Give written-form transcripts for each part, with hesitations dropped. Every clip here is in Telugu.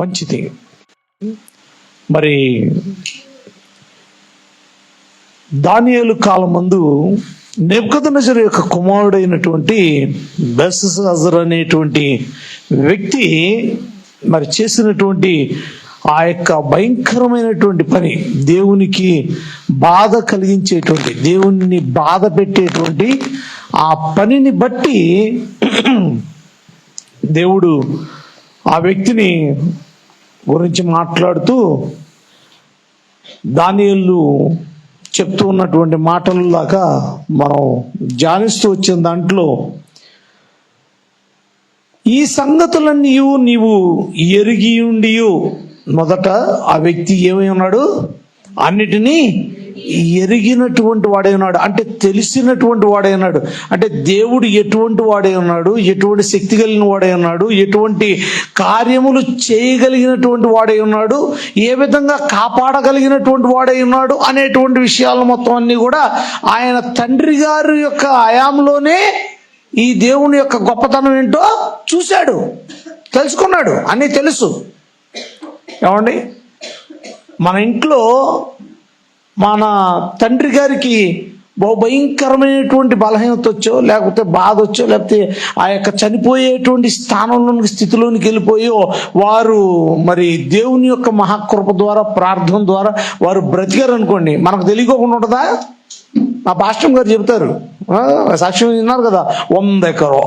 మంచిది. మరి దానియేలు కాలం ముందు నెబుకద్నెజరు యొక్క కుమారుడైనటువంటి బెల్షస్సర్ అనేటువంటి వ్యక్తి మరి చేసినటువంటి ఆ యొక్క భయంకరమైనటువంటి పని, దేవునికి బాధ కలిగించేటువంటి, దేవుని బాధ పెట్టేటువంటి ఆ పనిని బట్టి దేవుడు ఆ వ్యక్తిని గురించి మాట్లాడుతూ దానియేలు చెప్తూ ఉన్నటువంటి మాటలలాగా మనం ధ్యానిస్తూ వచ్చిన దాంట్లో, ఈ సంగతులన్నీ నీవు ఎరిగి ఉండి, మొదట ఆ వ్యక్తి ఏమై ఉన్నాడు, అన్నిటినీ ఎరిగినటువంటి వాడే ఉన్నాడు, అంటే తెలిసినటువంటి వాడే ఉన్నాడు. అంటే దేవుడు ఎటువంటి వాడే ఉన్నాడు, ఎటువంటి శక్తి కలిగిన వాడే ఉన్నాడు, ఎటువంటి కార్యములు చేయగలిగినటువంటి వాడే ఉన్నాడు, ఏ విధంగా కాపాడగలిగినటువంటి వాడే ఉన్నాడు అనేటువంటి విషయాలు మొత్తం అన్ని కూడా ఆయన తండ్రి గారి యొక్క హయాంలోనే ఈ దేవుని యొక్క గొప్పతనం ఏంటో చూశాడు, తెలుసుకున్నాడు, అన్నీ తెలుసు. ఏమండి, మన ఇంట్లో మన తండ్రి గారికి బహు భయంకరమైనటువంటి బలహీనత వచ్చో, లేకపోతే బాధ వచ్చో, లేకపోతే ఆ యొక్క చనిపోయేటువంటి స్థానంలోని స్థితిలోనికి వెళ్ళిపోయో వారు మరి దేవుని యొక్క మహాకృప ద్వారా, ప్రార్థన ద్వారా వారు బ్రతికారు అనుకోండి, మనకు తెలియకోకుండా ఉంటుందా? మా పాస్టర్ గారు చెబుతారు, సాక్ష్యం విన్నారు కదా, 100 ఎకరం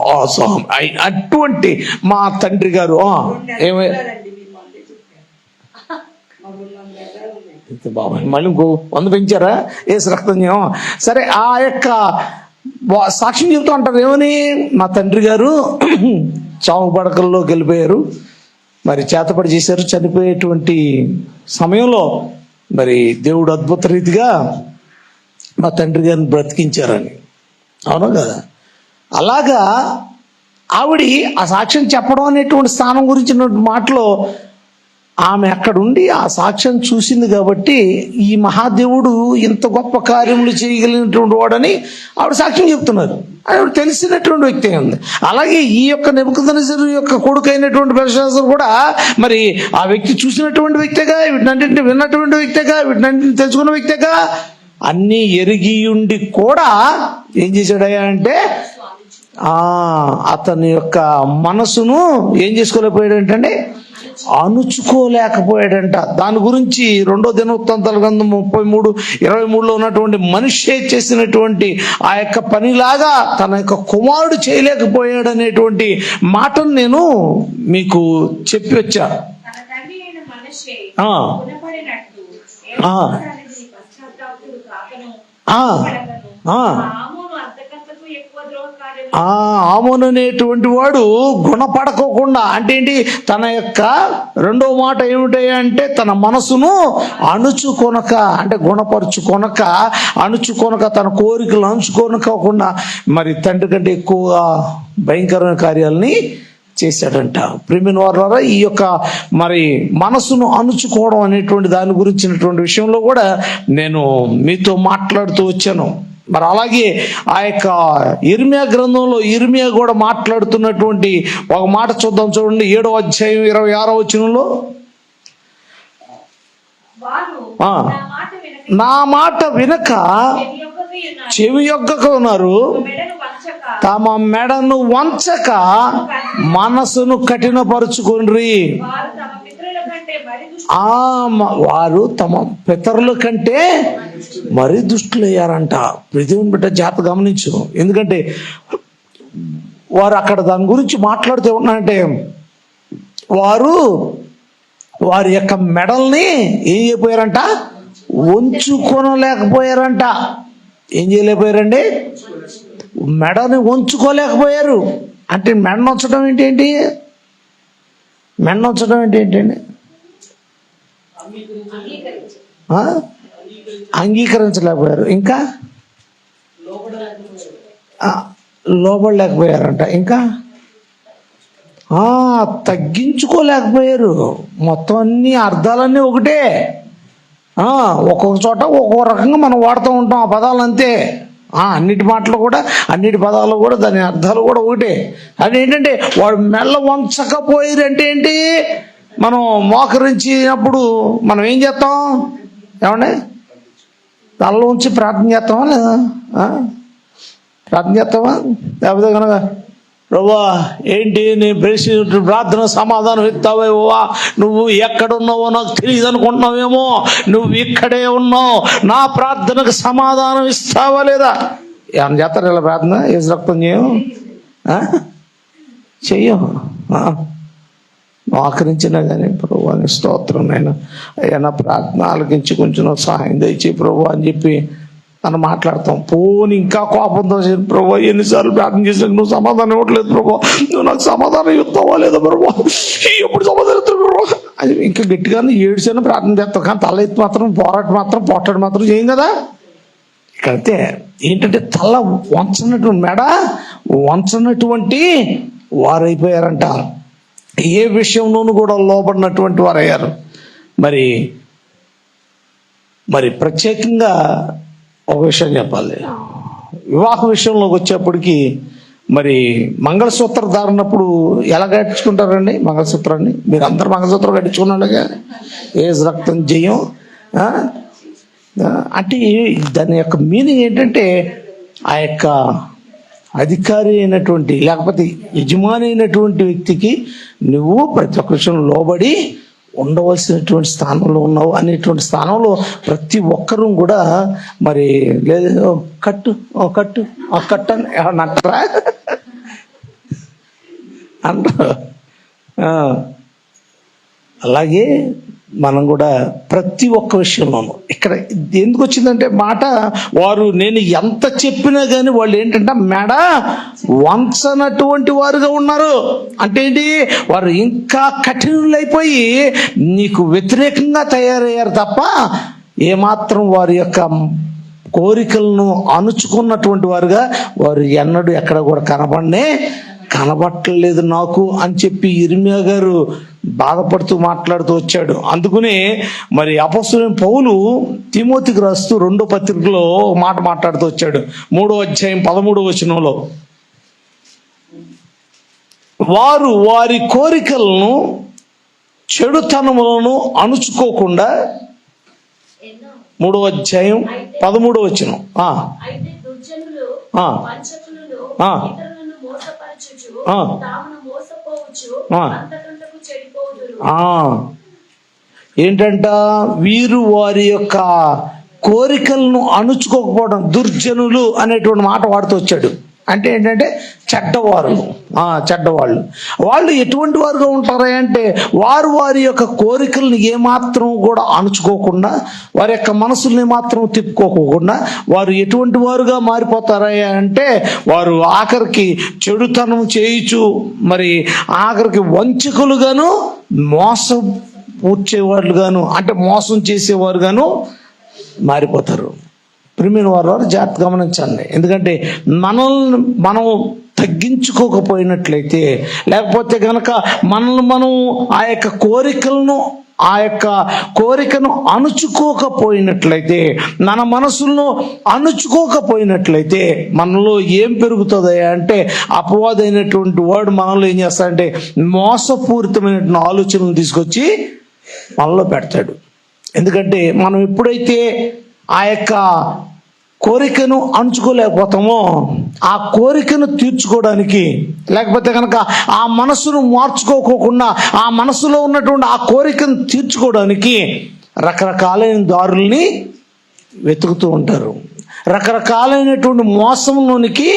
అటువంటి మా తండ్రి గారు ఏమై బాబాయ్ మళ్ళీ 100 పెంచారా, ఏసు రక్తం సరే. ఆ యొక్క సాక్ష్యం చెబుతూ అంటారు ఏమని, మా తండ్రి గారు చావు పడకల్లోకి వెళ్ళిపోయారు, మరి చేతపడి చేశారు, చనిపోయేటువంటి సమయంలో మరి దేవుడు అద్భుత రీతిగా మా తండ్రి గారిని బ్రతికించారని. అవునా కదా? అలాగా ఆవిడ ఆ సాక్ష్యం చెప్పడం అనేటువంటి స్థానం గురించిన మాటలో ఆమె అక్కడుండి ఆ సాక్ష్యం చూసింది కాబట్టి ఈ మహాదేవుడు ఇంత గొప్ప కార్యములు చేయగలిగినటువంటి వాడని ఆవిడ సాక్ష్యం చెప్తున్నారు. ఆవిడ తెలిసినటువంటి వ్యక్తి ఉంది. అలాగే ఈ యొక్క నెబుకద్నెజరు యొక్క కొడుకు అయినటువంటి బెల్షస్సర్ కూడా మరి ఆ వ్యక్తి చూసినటువంటి వ్యక్తిగా, వీటినంటిని విన్నటువంటి వ్యక్తిగా, వీటినంటిని తెలుసుకున్న వ్యక్తిగా, అన్నీ ఎరిగి ఉండి కూడా ఏం చేశాడయ్యా అంటే అతని యొక్క మనసును ఏం చేసుకోలేకపోయాడంటే అణుచుకోలేకపోయాడంట. దాని గురించి 2వ దినవృత్తాంతాల గ్రంథం 33:23లో ఉన్నటువంటి మనిషి చేసినటువంటి ఆ యొక్క పనిలాగా తన యొక్క కుమారుడు చేయలేకపోయాడు అనేటువంటి మాటను నేను మీకు చెప్పి వచ్చా. ఆమోను అనేటువంటి వాడు గుణపడకోకుండా, అంటే ఏంటి, తన యొక్క 2వ మాట ఏమిటంటే తన మనసును అణుచుకొనక, అంటే గుణపరుచుకొనక, అణుచుకొనక, తన కోరికలు అణుచుకొనకోకుండా మరి తండ్రి కంటే ఎక్కువగా భయంకరమైన కార్యాలని చేశాడంట. ప్రియమైన వారలారా, ఈ యొక్క మరి మనసును అణుచుకోవడం అనేటువంటి దాని గురించినటువంటి విషయంలో కూడా నేను మీతో మాట్లాడుతూ వచ్చాను. మరి అలాగే ఆ యొక్క ఇర్మియా గ్రంథంలో ఇర్మియా కూడా మాట్లాడుతున్నటువంటి ఒక మాట చూద్దాం. చూడండి, 7వ అధ్యాయం 26వ వచనంలో, నా మాట వినక చెవి యొగ్గక ఉన్నారు, తమ మెడను వంచక మనసును కఠినపరుచుకొండ్రి. వారు తమ పితరుల కంటే మరీ దుష్టులయ్యారంట. ప్రతిని బిడ్డ జాగ్రత్త గమనించు. ఎందుకంటే వారు అక్కడ దాని గురించి మాట్లాడుతూ ఉన్నారంటే వారి యొక్క మెడల్ని ఏం చేయలేకపోయారంట, వంచుకోలేకపోయారంట. ఏం చేయలేకపోయారండి, మెడని వంచుకోలేకపోయారు. అంటే మెడ నొచ్చడం ఏంటి, మెడ నొచ్చడం ఏంటండి, అంగీకరించలేకపోయారు, ఇంకా లోబడలేకపోయారంట, ఇంకా తగ్గించుకోలేకపోయారు. మొత్తం అన్ని అర్థాలన్నీ ఒకటే. ఒక్కొక్క చోట ఒక్కొక్క రకంగా మనం వాడుతూ ఉంటాం ఆ పదాలు, అంతే. అన్నిటి మాటలు కూడా, అన్నిటి పదాలు కూడా, దాని అర్థాలు కూడా ఒకటే. అది ఏంటంటే వాడు మెల్ల వంచకపోయారు అంటే ఏంటి, మనం మోకరించినప్పుడు మనం ఏం చేస్తాం? ఏమండి, తలలో ఉంచి ప్రార్థన చేస్తామా లేదా? ప్రార్థన చేస్తావా? లేకపోతే కనుక ప్రభువా ఏంటి నేను ప్రశ్న ప్రార్థన సమాధానం ఇస్తావేవా, నువ్వు ఎక్కడున్నావో నాకు తెలియదు అనుకుంటున్నావేమో, నువ్వు ఇక్కడే ఉన్నావు, నా ప్రార్థనకు సమాధానం ఇస్తావా లేదా? ఏమన్నా చేస్తారు ఇలా ప్రార్థన? ఏసు రక్తం చెయ్యం. మోకరించినా కానీ ప్రభు అని స్తోత్రం అయినా అయ్యా నా ప్రార్థన ఆలకించి కొంచెం సహాయం దయచే ప్రభు అని చెప్పి మనం మాట్లాడతాం. పోని ఇంకా కోపంతో ప్రభు ఎన్నిసార్లు ప్రార్థన చేసినా నువ్వు సమాధానం ఇవ్వట్లేదు ప్రభు, నువ్వు నాకు సమాధానం ఇస్తావా లేదా ప్రభు, ఎప్పుడు సమాధానం ఇస్తావు ప్రభు అది ఇంకా గట్టిగానే ఏడుసాను ప్రార్థన చేస్తాం. కానీ తల ఎత్తి మాత్రం పోటాడు మాత్రం చేయం కదా. ఇక్కడైతే ఏంటంటే తల వంచనటువంటి వారైపోయారంట. ఏ విషయంలోనూ కూడా లోబడినటువంటి వారయ్యారు. మరి ప్రత్యేకంగా ఒక విషయం చెప్పాలి. వివాహ విషయంలోకి వచ్చేప్పటికి మరి మంగళసూత్రం ధారణప్పుడు ఎలా కట్టించుకుంటారండి మంగళసూత్రాన్ని? మీరు అందరు మంగళసూత్రం కట్టించుకున్నాడుగా ఏసు రక్తం జయం అంటే దాని యొక్క మీనింగ్ ఏంటంటే ఆ యొక్క అధికారి అయినటువంటి లేకపోతే యజమాని అయినటువంటి వ్యక్తికి నువ్వు ప్రతి ఒక్క విషయం లోబడి ఉండవలసినటువంటి స్థానంలో ఉన్నావు అనేటువంటి స్థానంలో ప్రతి ఒక్కరూ కూడా మరి లేదు కట్టు అని ఏమన్నా అంటారా? అంటారు. అలాగే మనం కూడా ప్రతి ఒక్క విషయంలోనూ ఇక్కడ ఎందుకు వచ్చిందంటే మాట, వారు నేను ఎంత చెప్పినా కానీ వాళ్ళు ఏంటంటే మెడ వంచనటువంటి వారుగా ఉన్నారు. అంటే ఏంటి? వారు ఇంకా కఠినులైపోయి నీకు వ్యతిరేకంగా తయారయ్యారు తప్ప ఏమాత్రం వారి యొక్క కోరికలను అణుచుకున్నటువంటి వారుగా వారు ఎన్నడూ ఎక్కడ కూడా కనబట్టలేదు నాకు అని చెప్పి ఇర్మియా గారు బాధపడుతూ మాట్లాడుతూ వచ్చాడు. అందుకనే మరి అపొస్తలుడైన పౌలు తిమోతికి రాస్తూ 2వ పత్రికలో మాట మాట్లాడుతూ వచ్చాడు. 3వ అధ్యాయం 13వ వచనంలో వారు వారి కోరికలను చెడుతనములను అణుచుకోకుండా 3వ అధ్యాయం 13వ వచనం ఏంటంట? వీరు వారి యొక్క కోరికలను అణుచుకోకపోవడం, దుర్జనులు అనేటువంటి మాట వాడుతూ వచ్చాడు. అంటే ఏంటంటే చెడ్డవాళ్ళు. వాళ్ళు ఎటువంటి వారుగా ఉంటారా అంటే వారి యొక్క కోరికలను ఏమాత్రం కూడా అణుచుకోకుండా, వారి యొక్క మనసుల్ని మాత్రం తిప్పుకోకుండా వారు ఎటువంటి వారుగా మారిపోతారా అంటే వారు ఆఖరికి చెడుతనం చేయించు మరి ఆఖరికి వంచకులుగాను మోసం పూడ్చేవాళ్ళుగాను అంటే మోసం చేసేవారుగాను మారిపోతారు. ప్రియమైన వారు జాగ్రత్త గమనించండి. ఎందుకంటే మనం తగ్గించుకోకపోయినట్లయితే, లేకపోతే కనుక మనం ఆ యొక్క కోరికను అణుచుకోకపోయినట్లయితే, మన మనసులను అణుచుకోకపోయినట్లయితే మనలో ఏం పెరుగుతుంది అంటే అపవాదైనటువంటి వాడు మనలో ఏం చేస్తాడంటే మోసపూరితమైనటువంటి ఆలోచనలు తీసుకొచ్చి మనలో పెడతాడు. ఎందుకంటే మనం ఎప్పుడైతే ఆ యొక్క కోరికను అణుచుకోలేకపోతామో ఆ కోరికను తీర్చుకోవడానికి, లేకపోతే కనుక ఆ మనసును మార్చుకోకుండా ఆ మనసులో ఉన్నటువంటి ఆ కోరికను తీర్చుకోవడానికి రకరకాలైన దారుల్ని వెతుకుతూ ఉంటారు. రకరకాలైనటువంటి మోసంలోనికి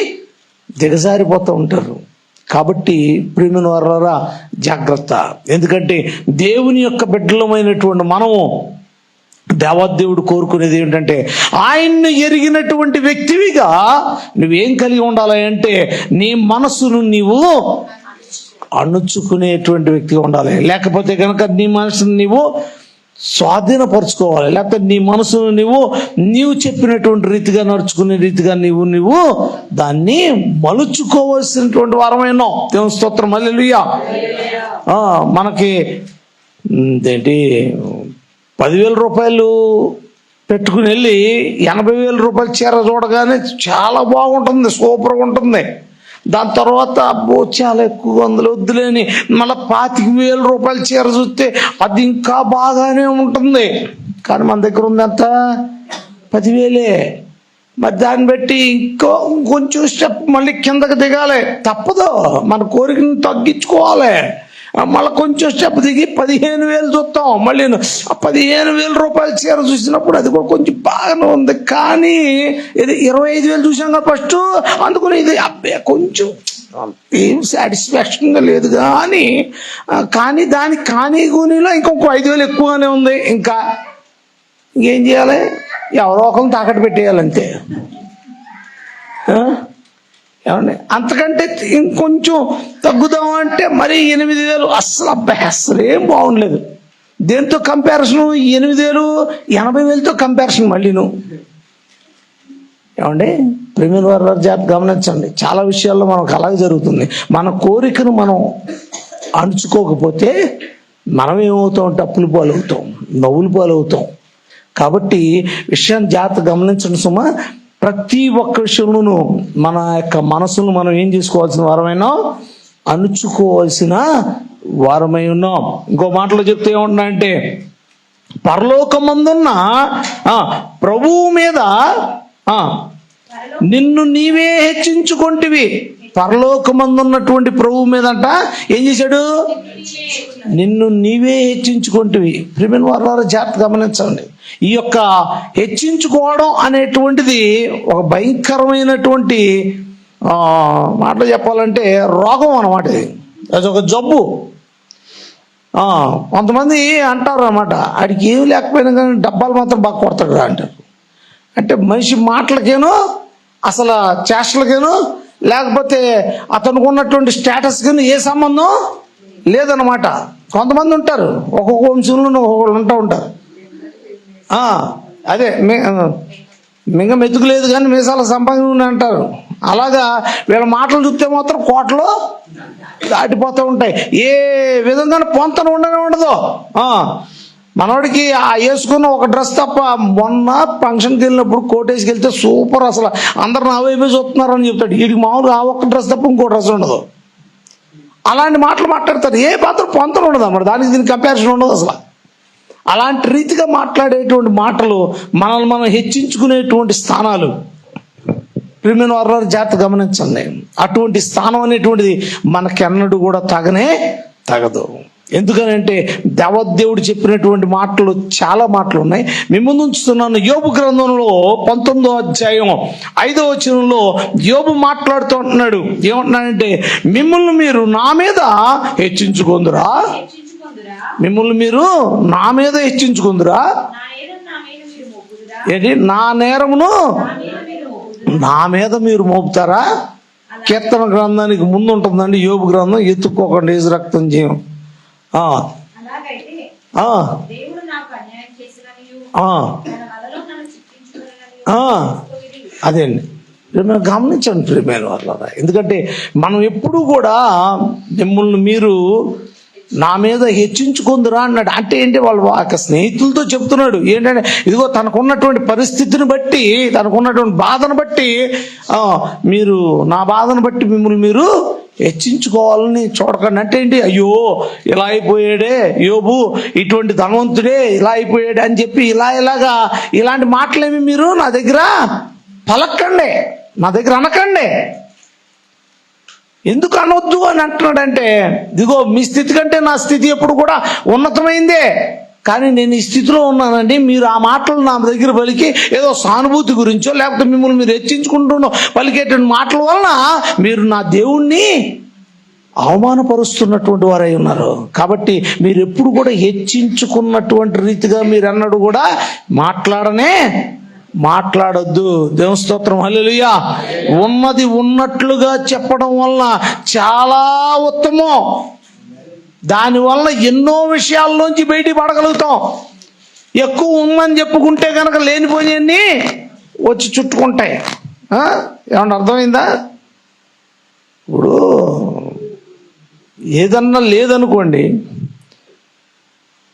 దిగజారిపోతూ ఉంటారు. కాబట్టి ప్రియమైన వారలారా జాగ్రత్త. ఎందుకంటే దేవుని యొక్క బిడ్డలమైనటువంటి మనము దేవాదేవుడు కోరుకునేది ఏంటంటే ఆయన్ను ఎరిగినటువంటి వ్యక్తివిగా నువ్వేం కలిగి ఉండాలి అంటే నీ మనసును నీవు అణుచుకునేటువంటి వ్యక్తిగా ఉండాలి. లేకపోతే కనుక నీ మనసును నీవు స్వాధీనపరుచుకోవాలి. లేకపోతే నీ మనసును నీవు చెప్పినటువంటి రీతిగా నడుచుకునే రీతిగా నీవు దాన్ని మలుచుకోవాల్సినటువంటి వారమైనా. దేవుని స్తోత్రం, హల్లెలూయా. మనకి ఏంటి 10,000 రూపాయలు పెట్టుకుని వెళ్ళి 80,000 రూపాయల చీర చూడగానే చాలా బాగుంటుంది, సూపర్గా ఉంటుంది. దాని తర్వాత అబ్బో చాలా ఎక్కువ అందులో వద్దులేని మళ్ళీ 25,000 రూపాయల చీర చూస్తే అది ఇంకా బాగానే ఉంటుంది. కానీ మన దగ్గర ఉంది ఎంత? 10,000. మరి దాన్ని బట్టి ఇంకొంచెం స్టెప్ మళ్ళీ కిందకి దిగాలి, తప్పదు. మన కోరికను తగ్గించుకోవాలి. మళ్ళీ కొంచెం స్టెప్ దిగి 15,000 చూస్తాం. మళ్ళీ 15,000 రూపాయల చీర చూసినప్పుడు అది కూడా కొంచెం బాగానే ఉంది. కానీ ఇది 25,000 చూసాం కదా ఫస్ట్, అందుకని ఇది అబ్బే కొంచెం ఏం సాటిస్ఫాక్షన్గా లేదు. కానీ దాని కూనీలో ఇంకొక 5,000 ఎక్కువగానే ఉంది. ఇంకేం చేయాలి? ఎవరో ఒకరిని తాకట్టు పెట్టేయాలంతే. ఏమండి, అంతకంటే ఇంకొంచెం తగ్గుదామంటే మరి 8,000. అస్సలు ఏం బాగుండలేదు. దేంతో కంపారిజను? 8,000 80,000తో కంపారిజన్. మళ్ళీ ఏమండి, ప్రేమిల వారి జాగ్రత్త గమనించండి. చాలా విషయాల్లో మనకు అలాగే జరుగుతుంది. మన కోరికను మనం అణుచుకోకపోతే మనం ఏమవుతాం? అప్పుల పాలవుతాం, నవ్వుల పాలవుతాం. కాబట్టి విషయాన్ని జాగ్రత్త గమనించండి సుమా. ప్రతి ఒక్క విషయంలోనూ మన యొక్క మనసును మనం ఏం చేసుకోవాల్సిన వారమైనా, అణుచుకోవాల్సిన వారమై ఉన్నాం. ఇంకో మాటలో చెప్తే ఏమంటున్నా అంటే, పరలోకమందున్న ప్రభువు మీద నిన్ను నీవే హెచ్చించుకొంటివి. పరలోకమందున్నటువంటి ప్రభువు మీద అంట ఏం చేశాడు? నిన్ను నీవే హెచ్చించుకొంటివి. ప్రియమైన వారు జాగ్రత్త గమనించండి. ఈ యొక్క హెచ్చించుకోవడం అనేటువంటిది ఒక భయంకరమైనటువంటి మాటలు చెప్పాలంటే రోగం అన్నమాట. ఇది అది ఒక జబ్బు. కొంతమంది అంటారు అన్నమాట, ఆడికి ఏమి లేకపోయినా కానీ డబ్బాలు మాత్రం బాగా కొడతాడు అంటారు. అంటే మనిషి మాటలకేనో అసలు చేష్టలకేనో లేకపోతే అతనికి ఉన్నటువంటి స్టేటస్కి ఏ సంబంధం లేదన్నమాట. కొంతమంది ఉంటారు, ఒక్కొక్క వంశంలో ఒక్కొక్కరు ఉంటారు. అదే మింగ మెతుకులేదు కానీ మీసాల సంపాదన అంటారు. అలాగా వీళ్ళ మాటలు చూస్తే మాత్రం కోటలు దాటిపోతూ ఉంటాయి. ఏ విధంగా పొంతన ఉండదు. మనోడికి వేసుకున్న ఒక డ్రెస్ తప్ప, మొన్న ఫంక్షన్కి వెళ్ళినప్పుడు కోట్ వేసుకెళ్తే సూపర్, అసలు అందరు నా వైపే చూస్తున్నారని చెప్తాడు. వీడికి మామూలుగా ఆ ఒక్క డ్రెస్ తప్ప ఇంకో డ్రెస్ ఉండదు. అలాంటి మాటలు మాట్లాడతారు. ఏ మాత్రం పొంతన ఉండదు అన్నమాట. దానికి దీనికి కంపారిజన్ ఉండదు అసలు. అలాంటి రీతిగా మాట్లాడేటువంటి మాటలు మనల్ని మనం హెచ్చించుకునేటువంటి స్థానాలు. ప్రియమైన వారు జాగ్రత్త గమనించండి. అటువంటి స్థానం అనేటువంటిది మనకెన్నడూ కూడా తగదు. ఎందుకనంటే దేవదేవుడు చెప్పినటువంటి మాటలు చాలా మాటలు ఉన్నాయి. మీ ముందు ఉంచుతున్నాను. యోబు గ్రంథంలో 19వ అధ్యాయం 5వ వచనంలో యోబు మాట్లాడుతూ ఉంటున్నాడు. ఏమంటున్నాడంటే, మిమ్మల్ని మీరు నా మీద హెచ్చించుకుందురా, మిమ్మల్ని మీరు నా మీద హెచ్చించుకుందురా, ఏంటి నా నేరమును నా మీద మీరు మోపుతారా? కీర్తన గ్రంథానికి ముందు ఉంటుందండి యోబు గ్రంథం. ఎత్తుక్కోకండి, ఏసు రక్తం చేయం. అదే అండి, గమనించండి ప్రియమైన వాళ్ళ. ఎందుకంటే మనం ఎప్పుడు కూడా మిమ్మల్ని మీరు నా మీద హెచ్చించుకుందురా అన్నాడు. అంటే ఏంటి? వాళ్ళు స్నేహితులతో చెప్తున్నాడు. ఏంటంటే ఇదిగో తనకున్నటువంటి పరిస్థితిని బట్టి, తనకున్నటువంటి బాధను బట్టి, మీరు నా బాధను బట్టి మిమ్మల్ని మీరు హెచ్చించుకోవాలని చూడకండి. అంటే ఏంటి? అయ్యో ఇలా అయిపోయాడే యోబు, ఇటువంటి ధనవంతుడే ఇలా అయిపోయాడే అని చెప్పి ఇలాంటి మాటలేమి మీరు నా దగ్గర పలకండి, నా దగ్గర అనకండి. ఎందుకు అనొద్దు అని అంటున్నాడంటే, ఇదిగో మీ స్థితి కంటే నా స్థితి ఎప్పుడు కూడా ఉన్నతమైందే, కానీ నేను ఈ స్థితిలో ఉన్నానండి. మీరు ఆ మాటలు నా దగ్గర పలికి ఏదో సానుభూతి గురించో లేకపోతే మిమ్మల్ని మీరు హెచ్చించుకుంటున్నో పలికేటువంటి మాటల వలన మీరు నా దేవుణ్ణి అవమానపరుస్తున్నటువంటి వారై ఉన్నారు. కాబట్టి మీరు ఎప్పుడు కూడా హెచ్చించుకున్నటువంటి రీతిగా మీరు అన్నడు కూడా మాట్లాడొద్దు. దేవుని స్తోత్రం, హల్లెలూయా. ఉన్నది ఉన్నట్లుగా చెప్పడం వల్ల చాలా ఉత్తమం. దానివల్ల ఎన్నో విషయాల్లోంచి బయటికి పడగలుగుతాం. ఎక్కువ ఉందని చెప్పుకుంటే కనుక లేనిపోయినన్ని వచ్చి చుట్టుకుంటాయి. ఏమన్నా అర్థమైందా? ఇప్పుడు ఏదన్నా లేదనుకోండి,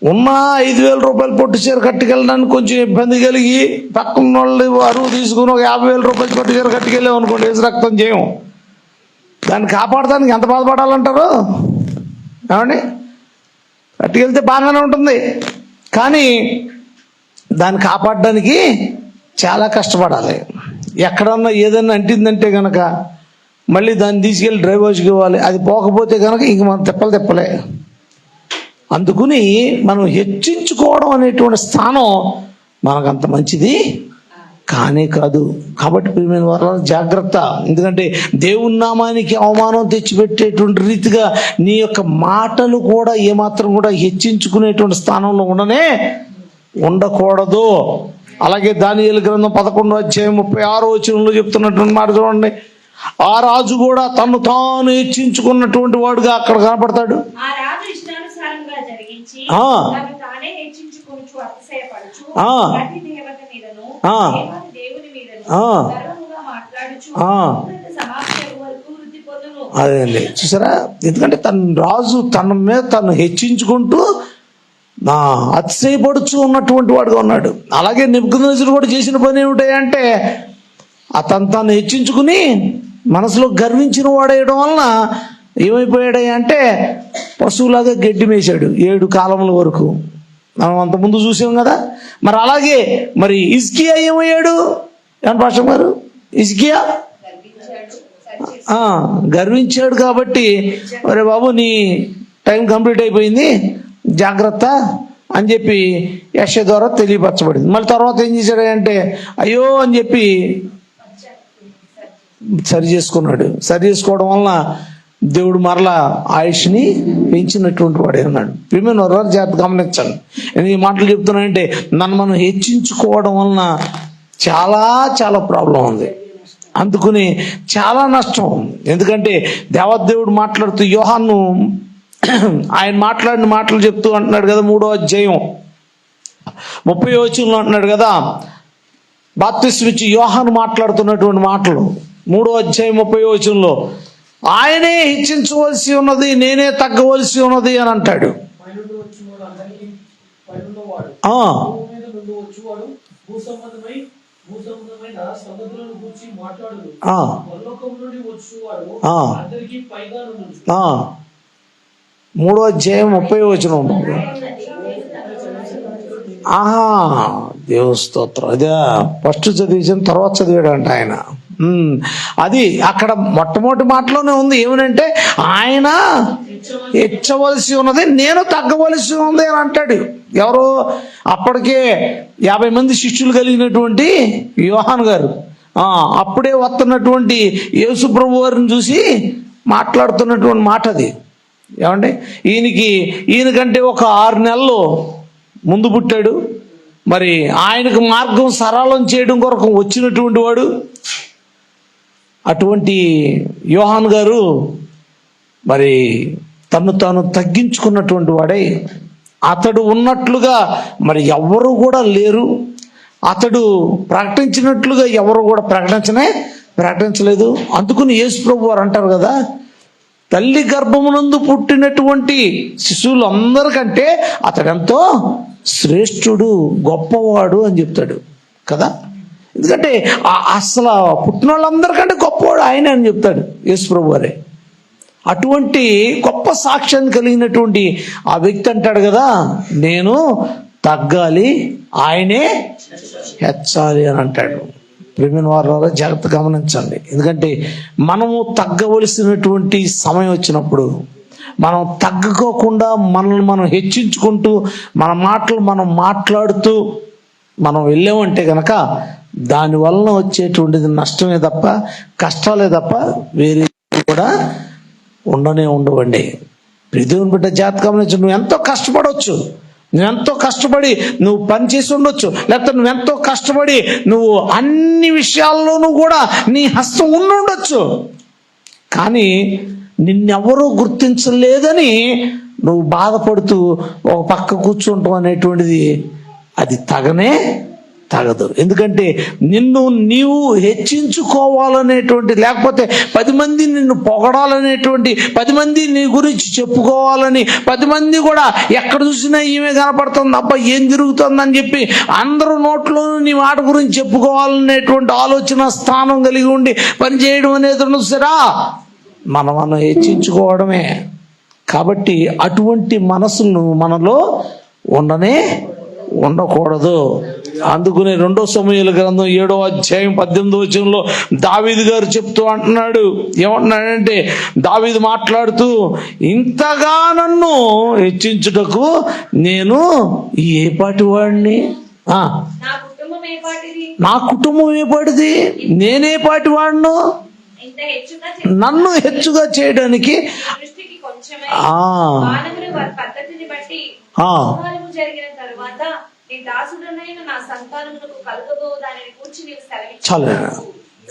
ఉన్న 5,000 రూపాయలు పొట్టు చీర కట్టుకెళ్ళడానికి కొంచెం ఇబ్బంది కలిగి పక్కన వాళ్ళు అరువు తీసుకుని ఒక 50,000 రూపాయలు పొట్టు చీర కట్టుకెళ్ళాం అనుకోండి, ఏసు రక్తం చేయం. దాన్ని కాపాడటానికి ఎంత బాధపడాలంటారు ఏమండి? పట్టుకెళ్తే బాగానే ఉంటుంది, కానీ దాన్ని కాపాడడానికి చాలా కష్టపడాలి. ఎక్కడన్నా ఏదన్నా అంటిందంటే కనుక మళ్ళీ దాన్ని తీసుకెళ్ళి డ్రైవర్స్కి ఇవ్వాలి. అది పోకపోతే కనుక ఇంక మనం తిప్పలే. అందుకుని మనం హెచ్చించుకోవడం అనేటువంటి స్థానం మనకంత మంచిది కానే కాదు. కాబట్టి ప్రియమైన వారు జాగ్రత్త. ఎందుకంటే దేవుని నామానికి అవమానం తెచ్చిపెట్టేటువంటి రీతిగా నీ యొక్క మాటలు కూడా ఏమాత్రం కూడా హెచ్చించుకునేటువంటి స్థానంలో ఉండకూడదు. అలాగే దానియేలు గ్రంథం 11:36 చెప్తున్నటువంటి మాట చూడండి. ఆ రాజు కూడా తను తాను హెచ్చించుకున్నటువంటి వాడుగా అక్కడ కనపడతాడు. అదే చూసారా? ఎందుకంటే రాజు తన మీద తను హెచ్చించుకుంటూ అతిశయపడుచు ఉన్నటువంటి వాడుగా ఉన్నాడు. అలాగే నెబుకద్నెజరు కూడా చేసిన పని ఏమిటంటే తను హెచ్చించుకుని మనసులో గర్వించిన వాడేయడం వలన ఏమైపోయాడంటే పశువులాగా గడ్డి మేశాడు 7 కాలముల వరకు. మనం అంతకుముందు చూసాం కదా. మరి అలాగే మరి హిజ్కియా ఏమయ్యాడు? ఏమన్నా పాస్టర్ గారు? హిజ్కియా గర్వించాడు. కాబట్టి ఒరే బాబు నీ టైం కంప్లీట్ అయిపోయింది, జాగ్రత్త అని చెప్పి యెషయా ద్వారా తెలియపరచబడింది. మళ్ళీ తర్వాత ఏం చేశాడంటే అయ్యో అని చెప్పి సరి చేసుకోవడం వలన దేవుడు మరలా ఆయుష్ని పెంచినటువంటి వాడే ఉన్నాడు. ప్రియమైన వారు జాగ్రత్త గమనించండి. ఎందుకు ఈ మాటలు చెప్తున్నానంటే మనం హెచ్చించుకోవడం వలన చాలా ప్రాబ్లం ఉంది. అందుకుని చాలా నష్టం. ఎందుకంటే దేవదేవుడు మాట్లాడుతూ యోహాను ఆయన మాట్లాడిన మాటలు చెప్తూ అంటున్నాడు కదా, 3:30 అంటున్నాడు కదా, బాప్తిస్మిచ్చి యోహాను మాట్లాడుతున్నటువంటి మాటలు 3:30 ఆయనే హెచ్చించవలసి ఉన్నది, నేనే తగ్గవలసి ఉన్నది అని అంటాడు. మూడో అధ్యాయం 30 దేవుని స్తోత్రం. అదే ఫస్ట్ చదివించిన తర్వాత చదివాడంట ఆయన. అది అక్కడ మొట్టమొదటి మాటలోనే ఉంది. ఏమనంటే ఆయన హెచ్చవలసి ఉన్నది, నేను తగ్గవలసి ఉంది అని అంటాడు. ఎవరు? అప్పటికే 50 మంది శిష్యులు కలిగినటువంటి యోహాను గారు అప్పుడే వస్తున్నటువంటి యేసు ప్రభు వారిని చూసి మాట్లాడుతున్నటువంటి మాట అది. ఏమండి? ఈయనకంటే ఒక 6 నెలలు ముందు పుట్టాడు. మరి ఆయనకు మార్గం సరళం చేయడం కొరకు వచ్చినటువంటి వాడు. అటువంటి యోహాను గారు మరి తాను తగ్గించుకున్నటువంటి వాడై అతడు ఉన్నట్లుగా మరి ఎవరు కూడా లేరు. అతడు ప్రకటించినట్లుగా ఎవరు కూడా ప్రకటించలేదు. అందుకని యేసు ప్రభు వారు అంటారు కదా, తల్లి గర్భమునందు పుట్టినటువంటి శిశువులు అందరికంటే అతడెంతో శ్రేష్ఠుడు, గొప్పవాడు అని చెప్తాడు కదా. ఎందుకంటే అసలు పుట్టిన వాళ్ళందరికంటే గొప్పవాడు ఆయనే అని చెప్తాడు యేసు ప్రభు వారే. అటువంటి గొప్ప సాక్ష్యాన్ని కలిగినటువంటి ఆ వ్యక్తి అంటాడు కదా, నేను తగ్గాలి, ఆయనే హెచ్చాలి అని అంటాడు. ప్రియమైన వారు జాగ్రత్త గమనించండి. ఎందుకంటే మనము తగ్గవలసినటువంటి సమయం వచ్చినప్పుడు మనం తగ్గకోకుండా మనల్ని మనం హెచ్చించుకుంటూ మన మాటలు మనం మాట్లాడుతూ మనం వెళ్ళామంటే కనుక దానివలన వచ్చేటువంటిది నష్టమే తప్ప కష్టాలే తప్ప వేరే కూడా ఉండవండి. దేవుని బిడ్డ జాగ్రత్త గమనించు. నువ్వు ఎంతో కష్టపడవచ్చు, నువ్వెంతో కష్టపడి నువ్వు పని చేసి ఉండొచ్చు, లేకపోతే నువ్వెంతో కష్టపడి నువ్వు అన్ని విషయాల్లోనూ కూడా నీ హస్తం ఉండొచ్చు. కానీ నిన్నెవరూ గుర్తించలేదని నువ్వు బాధపడుతూ ఒక పక్క కూర్చుంటాం అనేటువంటిది అది తగదు. ఎందుకంటే నీవు హెచ్చించుకోవాలనేటువంటి, లేకపోతే 10 మంది నిన్ను పొగడాలనేటువంటి, 10 మంది నీ గురించి చెప్పుకోవాలని, 10 మంది కూడా ఎక్కడ చూసినా ఈమె కనపడుతుంది అబ్బా ఏం జరుగుతుందని చెప్పి అందరూ నోట్లోనూ నీ మాట గురించి చెప్పుకోవాలనేటువంటి ఆలోచన స్థానం కలిగి ఉండి పనిచేయడం అనేది ఉండదురా. మనం హెచ్చించుకోవడమే. కాబట్టి అటువంటి మనసును మనలో ఉండకూడదు. అందుకనే 2 సమూయేలు గ్రంథం 7వ అధ్యాయం 18వ వచనంలో దావీదు గారు చెప్తూ అంటున్నాడు. ఏమంటున్నాడంటే, దావీదు మాట్లాడుతూ, ఇంతగా నన్ను హెచ్చించుటకు నేను ఏ పాటి వాడిని, నా కుటుంబం ఏ పాటిది, నేనే పాటి వాడును, నన్ను హెచ్చుగా చేయడానికి చాలు.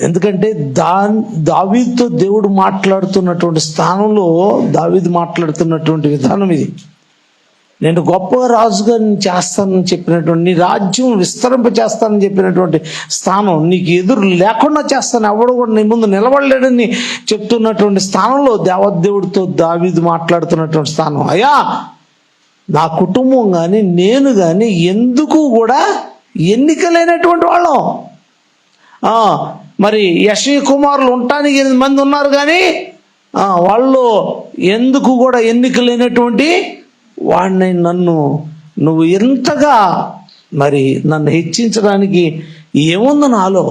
ఎందుకంటే దావీదుతో దేవుడు మాట్లాడుతున్నటువంటి స్థానంలో దావీదు మాట్లాడుతున్నటువంటి విధానం ఇది. నేను గొప్ప రాజుగా చేస్తానని చెప్పినటువంటి, నీ రాజ్యం విస్తరింప చేస్తానని చెప్పినటువంటి స్థానం, నీకు ఎదురు లేకుండా చేస్తాను, ఎవడు కూడా నీ ముందు నిలబడలేడని చెప్తున్నటువంటి స్థానంలో దేవదేవుడితో దావీదు మాట్లాడుతున్నటువంటి స్థానం. అయ్యా, నా కుటుంబం కానీ నేను కానీ ఎందుకు కూడా ఎన్నికలైనటువంటి వాళ్ళం. మరి యెషయా కుమారులు ఉండటానికి 8 మంది ఉన్నారు, కానీ వాళ్ళు ఎందుకు కూడా ఎన్నికలైనటువంటి వాడిని నువ్వు ఎంతగా మరి నన్ను హెచ్చించడానికి ఏముంది నాలో.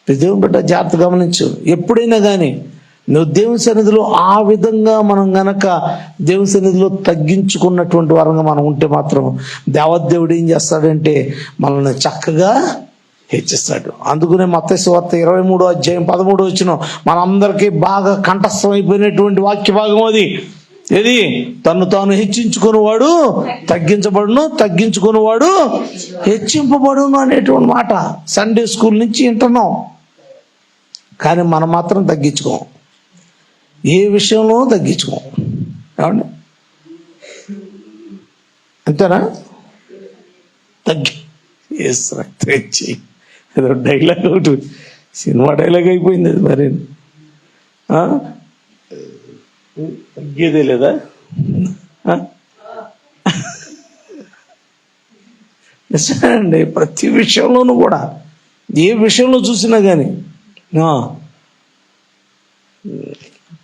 దేవుని బిడ్డ జాగ్రత్త గమనించు. ఎప్పుడైనా కానీ నువ్వు దేవుని సన్నిధిలో ఆ విధంగా మనం గనక దేవుని సన్నిధిలో తగ్గించుకున్నటువంటి వారంగా మనం ఉంటే మాత్రం దేవదేవుడు ఏం చేస్తాడంటే మనల్ని చక్కగా హెచ్చిస్తాడు. అందుకనే మత్తయి సువార్త 23వ అధ్యాయం 13వ వచనం మనందరికీ బాగా కంఠస్థం అయిపోయినటువంటి వాక్య భాగం అది. ఏది? తను తాను హెచ్చించుకునేవాడు తగ్గించబడును, తగ్గించుకునేవాడు హెచ్చింపబడును అనేటువంటి మాట సండే స్కూల్ నుంచి వింటున్నాం. కానీ మనం మాత్రం తగ్గించుకోం, ఏ విషయంలో తగ్గించుకోం. ఏమండి? అంతేనా? రక్తం ఏదో డైలాగ్ ఒకటి, సినిమా డైలాగ్ అయిపోయింది అది. మరి తగ్గేదే లేదా? నిజమేనండి. ప్రతి విషయంలోనూ కూడా, ఏ విషయంలో చూసినా కానీ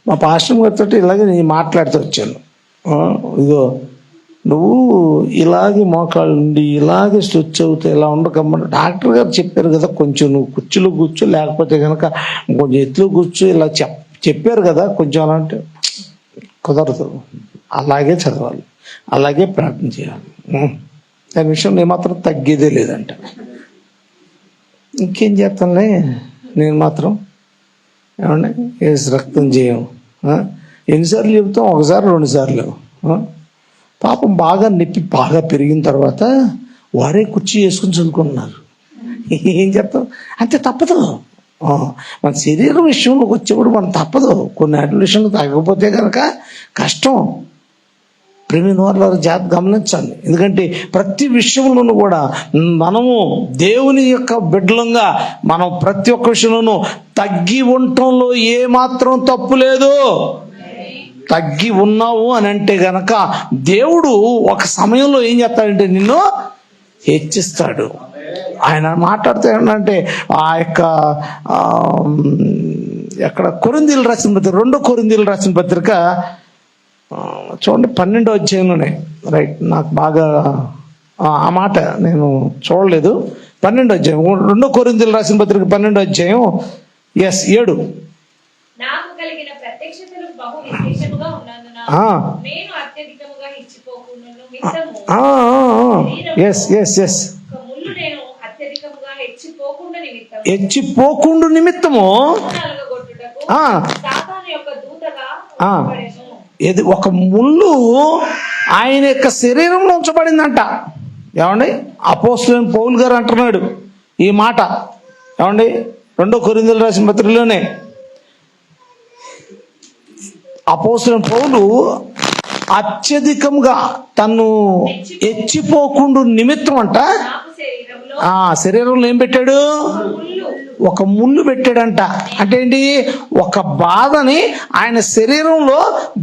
మా పాస్టర్ గారితో ఇలాగే నేను మాట్లాడుతూ వచ్చాను. ఇదిగో నువ్వు ఇలాగే మోకాళ్ళు నుండి ఇలాగే స్ట్రెచ్ అవుతాయి, ఇలా ఉండకమ్మా. డాక్టర్ గారు చెప్పారు కదా, కొంచెం నువ్వు కుర్చీలో కూర్చో, లేకపోతే కనుక కొంచెం ఎత్తులో కూర్చో, ఇలా చెప్పారు కదా కొంచెం. అలా అంటే కుదరదు, అలాగే చదవాలి, అలాగే ప్రార్థన చేయాలి. దాని విషయంలో ఏమాత్రం తగ్గేదే లేదంట. ఇంకేం చేస్తానులే నేను మాత్రం. ఏమన్నా రక్తం చేయం. ఎన్నిసార్లు చెబుతాం? 1 సారి 2 సార్లు. పాపం బాగా నొప్పి బాగా పెరిగిన తర్వాత వారే కుర్చీ వేసుకుని చదువుకుంటున్నారు. ఏం చెప్తాం? అంతే, తప్పదు. మన శరీరం విషయంలోకి వచ్చేప్పుడు మనం తప్పదు. కొన్ని అడ్ల విషయంలో తగ్గకపోతే కనుక కష్టం. ప్రేమిన వారు జాగ్రత్త గమనించండి. ఎందుకంటే ప్రతి విషయంలోనూ కూడా మనము దేవుని యొక్క బిడ్డలంగా మనం ప్రతి ఒక్క విషయంలోనూ తగ్గి ఉండటంలో ఏమాత్రం తప్పు లేదు. తగ్గి ఉన్నావు అని అంటే గనక దేవుడు ఒక సమయంలో ఏం చేస్తాడంటే నిన్ను హెచ్చిస్తాడు. ఆయన మాట్లాడుతూ ఏంటంటే ఆ యొక్క ఎక్కడ కొరింథీయులకు రాసిన పత్రిక, 2 కొరింథీయులకు రాసిన పత్రిక చూడండి 12వ అధ్యాయంలోనే. రైట్, నాకు బాగా ఆ మాట నేను చూడలేదు. 12వ అధ్యాయం 2 కొరింథీయులకు రాసిన పత్రిక 12వ అధ్యాయం 7. నాకు కలిగిన ప్రత్యక్షతలు బహు విశేషముగా ఉన్నందున నేను అత్యధికముగా హెచ్చిపోకుండును నిమిత్తము ముళ్ళు నేను అత్యధికముగా హెచ్చిపోకుండు నిమిత్తము సాతాను యొక్క దూతగా ఉంచబడెను. ఇది ఒక ముళ్ళు ఆయన యొక్క శరీరంలో ఉంచబడిందంట. ఏమండి? అపోస్తలుడైన పౌలు గారు అంటున్నాడు ఈ మాట. ఏమండి? 2 కొరింథీయులకు రాసిన పత్రికలోనే అపోస్తలుడైన పౌలు అత్యధికంగా తను హెచ్చిపోకుండా నిమిత్తం అంట శరీరంలో ఏం పెట్టాడు? ఒక ముళ్ళు పెట్టాడంట. అంటే ఏంటి? ఒక బాధని ఆయన శరీరంలో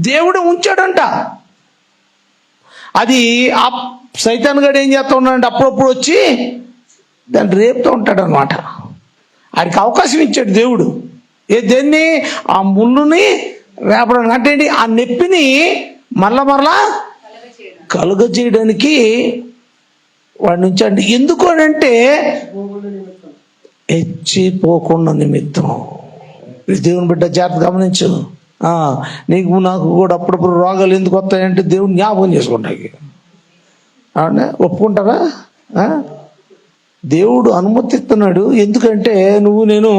దేవుడు ఉంచాడంట. అది ఆ సైతాన్ గడు ఏం చేస్తూ ఉన్నాడంటే అప్పుడప్పుడు వచ్చి దాన్ని రేపుతూ ఉంటాడు అనమాట. ఆడికి అవకాశం ఇచ్చాడు దేవుడు. దేన్ని? ఆ ముళ్ళుని రేపడానికి. అంటే ఏంటి? ఆ నొప్పిని మరలా కలుగజేయడానికి వాడి నుంచి. అంటే ఎందుకు అంటే హెచ్చిపోకుండా నిమిత్తం. దేవుని బిడ్డ జాగ్రత్త గమనించు. నీకు నాకు కూడా అప్పుడప్పుడు రోగాలు ఎందుకు వస్తాయంటే దేవుని జ్ఞాపకం చేసుకుంటాకి. ఒప్పుకుంటారా? దేవుడు అనుమతిస్తున్నాడు. ఎందుకంటే నువ్వు నేను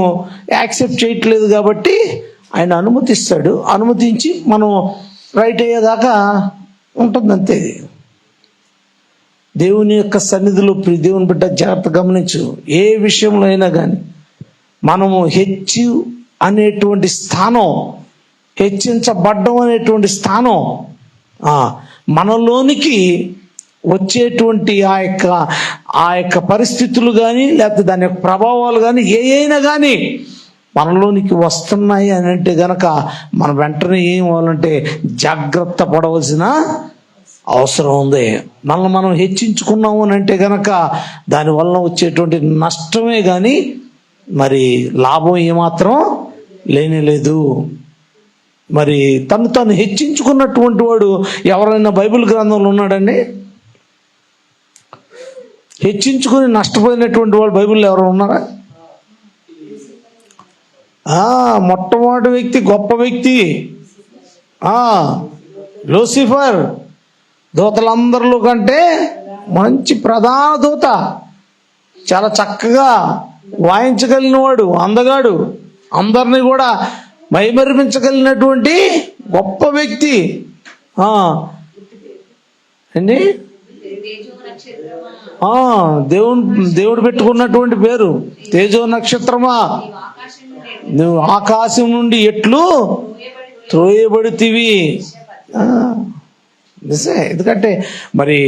యాక్సెప్ట్ చేయట్లేదు కాబట్టి ఆయన అనుమతిస్తాడు. అనుమతించి మనం రైట్ అయ్యేదాకా ఉంటుంది, అంతే. దేవుని యొక్క సన్నిధిలో దేవుని బిడ్డ జాగ్రత్త గమనించు. ఏ విషయంలో అయినా కానీ మనము అనేటువంటి స్థానం, హెచ్చించబడ్డం అనేటువంటి స్థానం మనలోనికి వచ్చేటువంటి ఆ యొక్క పరిస్థితులు కానీ లేకపోతే దాని యొక్క ప్రభావాలు కానీ అయినా కానీ మనలోనికి వస్తున్నాయి అని అంటే గనక మనం వెంటనే ఏం అవ్వాలంటే జాగ్రత్త పడవలసిన అవసరం ఉంది. మనల్ని మనం హెచ్చించుకున్నాము అని అంటే గనక దానివల్ల వచ్చేటువంటి నష్టమే కానీ మరి లాభం ఏమాత్రం లేనేలేదు. మరి తను హెచ్చించుకున్నటువంటి వాడు ఎవరైనా బైబిల్ గ్రంథంలో ఉన్నాడండి? హెచ్చించుకుని నష్టపోయినటువంటి వాడు బైబిల్లో ఎవరు ఉన్నారా? మొట్టమొదటి వ్యక్తి, గొప్ప వ్యక్తి లూసిఫర్. దూతలందరిలో కంటే మంచి ప్రధాన దూత, చాలా చక్కగా వాయించగలిగిన వాడు, అందగాడు, అందరినీ కూడా మైమరిపించగలిగినటువంటి గొప్ప వ్యక్తి. అండి దేవుడు పెట్టుకున్నటువంటి పేరు తేజో నక్షత్రమా, నువ్వు ఆకాశం నుండి ఎట్లు త్రోయబడితివి. నిజమే. ఎందుకంటే మరి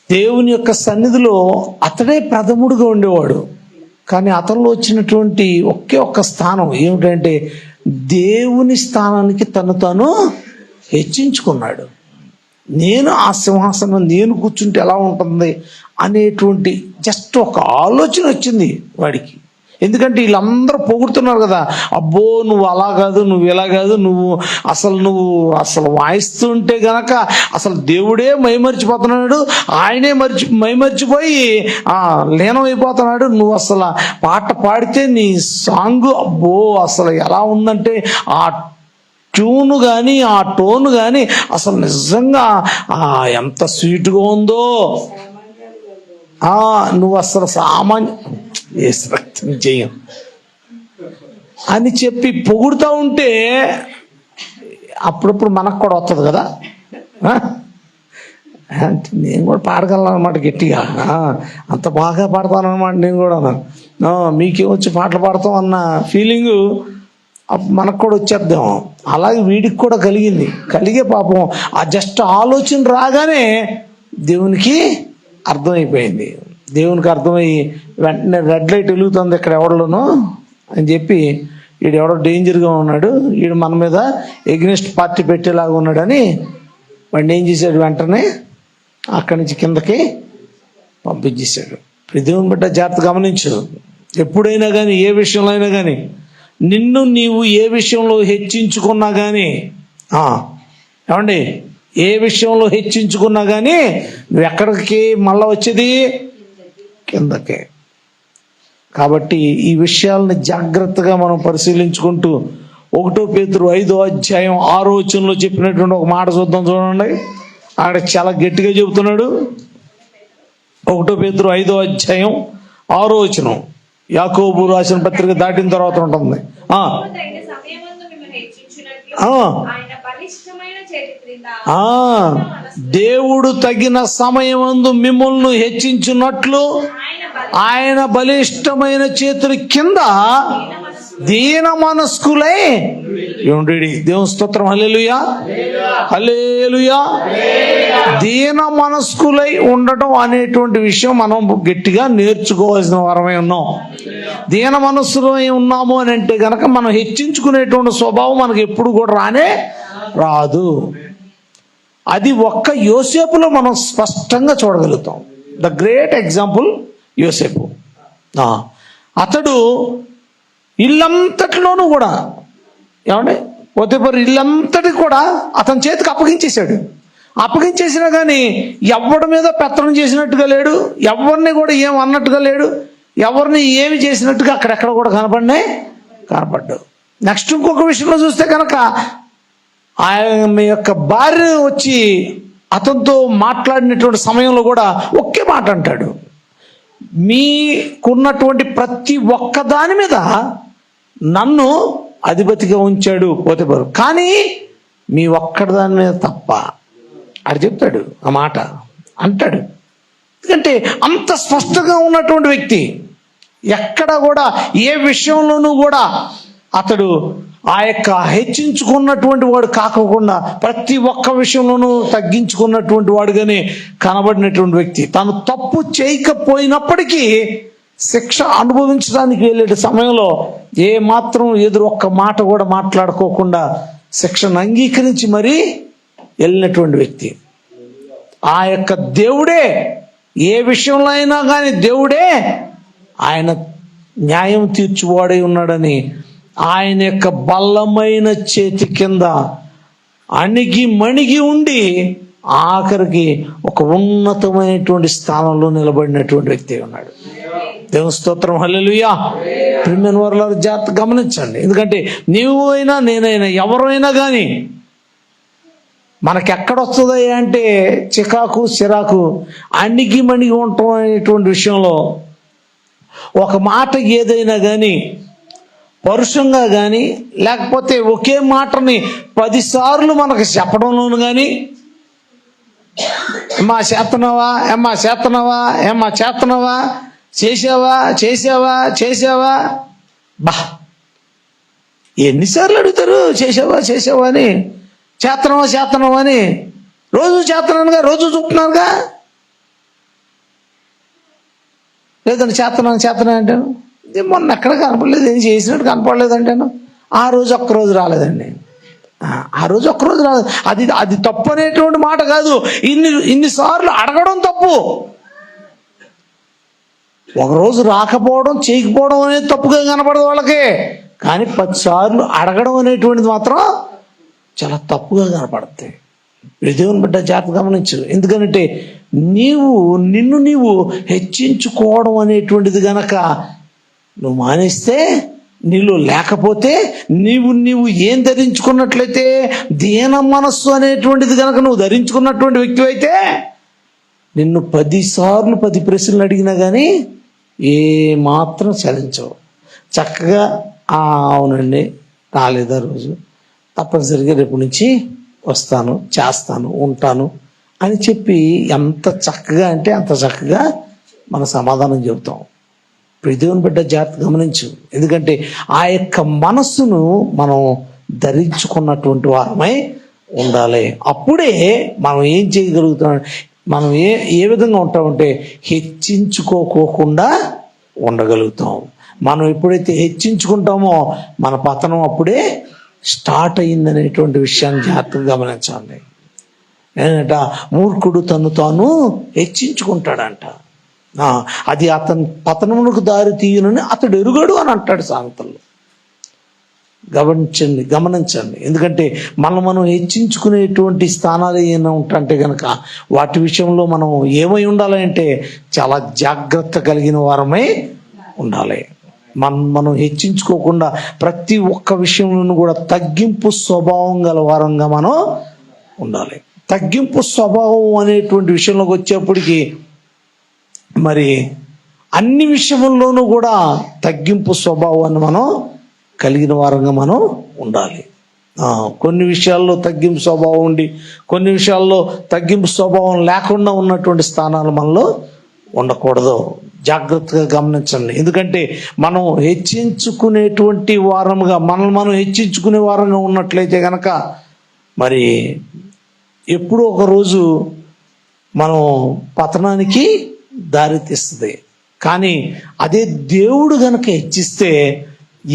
దేవుని యొక్క సన్నిధిలో అతడే ప్రథముడుగా ఉండేవాడు. కానీ అతనిలో వచ్చినటువంటి ఒక్క స్థానం ఏమిటంటే దేవుని స్థానానికి తను హెచ్చించుకున్నాడు. నేను ఆ సింహాసనం నేను కూర్చుంటే ఎలా ఉంటుంది అనేటువంటి జస్ట్ ఒక ఆలోచన వచ్చింది వాడికి. ఎందుకంటే వీళ్ళందరూ పొగుడుతున్నారు కదా, అబ్బో నువ్వు అలా కాదు, నువ్వు ఇలా కాదు, నువ్వు అసలు వాయిస్తుంటే గనక అసలు దేవుడే మైమరిచిపోతున్నాడు, ఆయనే మైమరిచిపోయి లీనమైపోతున్నాడు. నువ్వు అసలు పాట పాడితే నీ సాంగ్ అబ్బో అసలు ఎలా ఉందంటే ఆ ట్యూన్ కానీ ఆ టోన్ కానీ అసలు నిజంగా ఎంత స్వీట్గా ఉందో, నువ్వు అసలు చెయ్యం అని చెప్పి పొగుడుతూ ఉంటే అప్పుడప్పుడు మనకు కూడా వస్తుంది కదా. అంటే నేను కూడా పాడగలను అనమాట గట్టిగా, అంత బాగా పాడతాను అనమాట నేను కూడా. మీకేమొచ్చి పాటలు పాడతాం అన్న ఫీలింగు మనకు కూడా వచ్చేద్దాం. అలాగే వీడికి కూడా కలిగే పాపం ఆ జస్ట్ ఆలోచన రాగానే దేవునికి అర్థమైపోయింది. దేవునికి అర్థమయ్యి వెంటనే రెడ్ లైట్ వెలుగుతుంది ఇక్కడ ఎవడలోనూ అని చెప్పి వీడు ఎవడో డేంజర్గా ఉన్నాడు, వీడు మన మీద ఎగ్నెస్ట్ పార్టీ పెట్టేలాగా ఉన్నాడని వాడిని ఏం చేశాడు, వెంటనే అక్కడి నుంచి కిందకి పంపించేశాడు. దేవుని బిడ్డ జాగ్రత్త గమనించు. ఎప్పుడైనా కానీ ఏ విషయంలో అయినా కానీ నిన్ను నీవు ఏ విషయంలో హెచ్చించుకున్నా కానీ ఏమండి ఏ విషయంలో హెచ్చించుకున్నా కానీ నువ్వు ఎక్కడికి మళ్ళా వచ్చేది కిందకే. కాబట్టి ఈ విషయాలని జాగ్రత్తగా మనం పరిశీలించుకుంటూ 1 పేతురు 5:6 చెప్పినటువంటి ఒక మాట చూద్దాం. చూడండి, అక్కడ చాలా గట్టిగా చెబుతున్నాడు. 1 పేతురు 5:6 యాకోబు రాసిన పత్రిక దాటిన తర్వాత ఉంటుంది. దేవుడు తగిన సమయమందు మిమ్మల్ని హెచ్చించున్నట్లు ఆయన బలిష్టమైన చేతుల కింద దీన మనస్కులై ఉండి. దేవుని స్తోత్రం. హల్లెలూయా, హల్లెలూయా. దీన మనస్కులై ఉండటం అనేటువంటి విషయం మనం గట్టిగా నేర్చుకోవాల్సిన వారమై ఉన్నాం. దీన మనస్సులై ఉన్నాము అని అంటే గనక మనం హెచ్చించుకునేటువంటి స్వభావం మనకు ఎప్పుడు కూడా రాదు. అది ఒక్క యోసేపులో మనం స్పష్టంగా చూడగలుగుతాం. ద గ్రేట్ ఎగ్జాంపుల్ యోసేపు. అతడు ఇల్లంతటిలోనూ కూడా ఏమండి పోతీఫరు ఇల్లంతటి కూడా అతని చేతికి అప్పగించేశాడు. అప్పగించేసినా కానీ ఎవరి మీద పెత్తనం చేసినట్టుగా లేడు, ఎవరిని కూడా ఏం అన్నట్టుగా లేడు, ఎవరిని ఏమి చేసినట్టుగా అక్కడెక్కడ కూడా కనపడ్డాడు. నెక్స్ట్ ఇంకొక విషయంలో చూస్తే కనుక ఆయన యొక్క భార్య వచ్చి అతనితో మాట్లాడినటువంటి సమయంలో కూడా ఒకే మాట అంటాడు, మీకున్నటువంటి ప్రతి ఒక్క దాని మీద నన్ను అధిపతిగా ఉంచాడు పోతీఫరు, కానీ మీ ఒక్కడి దాని మీద తప్ప అని చెప్తాడు. ఆ మాట అంటాడు. ఎందుకంటే అంత స్పష్టంగా ఉన్నటువంటి వ్యక్తి, ఎక్కడ కూడా ఏ విషయంలోనూ కూడా అతడు ఆ యొక్క హెచ్చించుకున్నటువంటి వాడు కాకుండా ప్రతి ఒక్క విషయంలోనూ తగ్గించుకున్నటువంటి వాడుగానే కనబడినటువంటి వ్యక్తి. తాను తప్పు చేయకపోయినప్పటికీ శిక్ష అనుభవించడానికి వెళ్ళే సమయంలో ఏ మాత్రం ఎదురు ఒక్క మాట కూడా మాట్లాడుకోకుండా శిక్షను అంగీకరించి మరీ వెళ్ళినటువంటి వ్యక్తి. ఆ యొక్క దేవుడే ఏ విషయంలో అయినా కానీ దేవుడే ఆయన న్యాయం తీర్చువాడై ఉన్నాడని ఆయన యొక్క బలమైన చేతి కింద అణిగి మణిగి ఉండి ఆఖరికి ఒక ఉన్నతమైనటువంటి స్థానంలో నిలబడినటువంటి వ్యక్తి ఉన్నాడు. దేవుని స్తోత్రం, హల్లెలూయా. ప్రియమైన వారులారా, జాగ్రత్త గమనించండి. ఎందుకంటే నీవు అయినా నేనైనా ఎవరైనా కానీ మనకి ఎక్కడొస్తుంది అంటే చికాకు చిరాకు అణిగి మణిగి ఉండటం అనేటువంటి విషయంలో ఒక మాట ఏదైనా కానీ పరుషంగా కానీ లేకపోతే ఒకే మాటని 10 సార్లు మనకు చెప్పడంలోను కానీ ఏమ్మా చేతనవా చేసావా బా ఎన్నిసార్లు అడుగుతారు చేసావా అని, చేతనవా అని. రోజు చేతనానుగా, రోజు చూపుతున్నానుగా, లేదండి చేతనా అంటాను. మొన్న ఎక్కడ కనపడలేదు, ఏం చేసినట్టు కనపడలేదు అంటాను. ఆ రోజు ఒక్కరోజు రాలేదండి, ఆ రోజు ఒక్కరోజు రాలేదు. అది తప్పు అనేటువంటి మాట కాదు. ఇన్నిసార్లు అడగడం తప్పు. ఒకరోజు రాకపోవడం చేయకపోవడం అనేది తప్పుగా కనపడదు వాళ్ళకి, కానీ 10 సార్లు అడగడం అనేటువంటిది మాత్రం చాలా తప్పుగా కనపడుతుంది. దేవుని బిడ్డ జాగ్రత్త గమనించు. ఎందుకంటే నిన్ను నీవు హెచ్చించుకోవడం అనేటువంటిది గనక నువ్వు మానేస్తే, నీలో లేకపోతే, నీవు ఏం ధరించుకున్నట్లయితే దీన మనస్సు అనేటువంటిది కనుక నువ్వు ధరించుకున్నటువంటి వ్యక్తి అయితే నిన్ను 10 సార్లు 10 ప్రశ్నలు అడిగినా కానీ ఏ మాత్రం చలించవు. చక్కగా అవునండి రాలేదా రోజు, తప్పనిసరిగా రేపు నుంచి వస్తాను, చేస్తాను, ఉంటాను అని చెప్పి ఎంత చక్కగా అంటే అంత చక్కగా మన సమాధానం చెబుతాం. దేవుని బిడ్డ జాగ్రత్త గమనించు. ఎందుకంటే ఆ యొక్క మనస్సును మనం ధరించుకున్నటువంటి వారమై ఉండాలి. అప్పుడే మనం ఏం చేయగలుగుతాం, మనం ఏ విధంగా ఉంటామంటే హెచ్చించుకోకుండా ఉండగలుగుతాం. మనం ఎప్పుడైతే హెచ్చించుకుంటామో మన పతనం అప్పుడే స్టార్ట్ అయ్యిందనేటువంటి విషయాన్ని జాగ్రత్తగా గమనించాలి. ఏంటంట, మూర్ఖుడు తను తాను హెచ్చించుకుంటాడంట. అది అతని పతనమునకు దారి తీయునని అతడు ఎరుగడు అని అంటాడు సామెతల్లో. గమనించండి. ఎందుకంటే మనం హెచ్చించుకునేటువంటి స్థానాలు ఏమైనా ఉంటాయంటే కనుక వాటి విషయంలో మనం ఏమై ఉండాలంటే చాలా జాగ్రత్త కలిగిన వారమై ఉండాలి. మనం హెచ్చించుకోకుండా ప్రతి ఒక్క విషయంలోనూ కూడా తగ్గింపు స్వభావం గల వారంగా మనం ఉండాలి. తగ్గింపు స్వభావం అనేటువంటి విషయంలోకి వచ్చేప్పటికి మరి అన్ని విషయంలోనూ కూడా తగ్గింపు స్వభావాన్ని మనం కలిగిన వారంగా మనం ఉండాలి. కొన్ని విషయాల్లో తగ్గింపు స్వభావం ఉండి కొన్ని విషయాల్లో తగ్గింపు స్వభావం లేకుండా ఉన్నటువంటి స్థానాలు మనలో ఉండకూడదు. జాగ్రత్తగా గమనించండి. ఎందుకంటే మనం హెచ్చించుకునేటువంటి వారముగా మనం హెచ్చించుకునే వారంగా ఉన్నట్లయితే కనుక మరి ఎప్పుడో ఒక రోజు మనం పతనానికి దారితీస్తుంది. కానీ అదే దేవుడు గనక హెచ్చిస్తే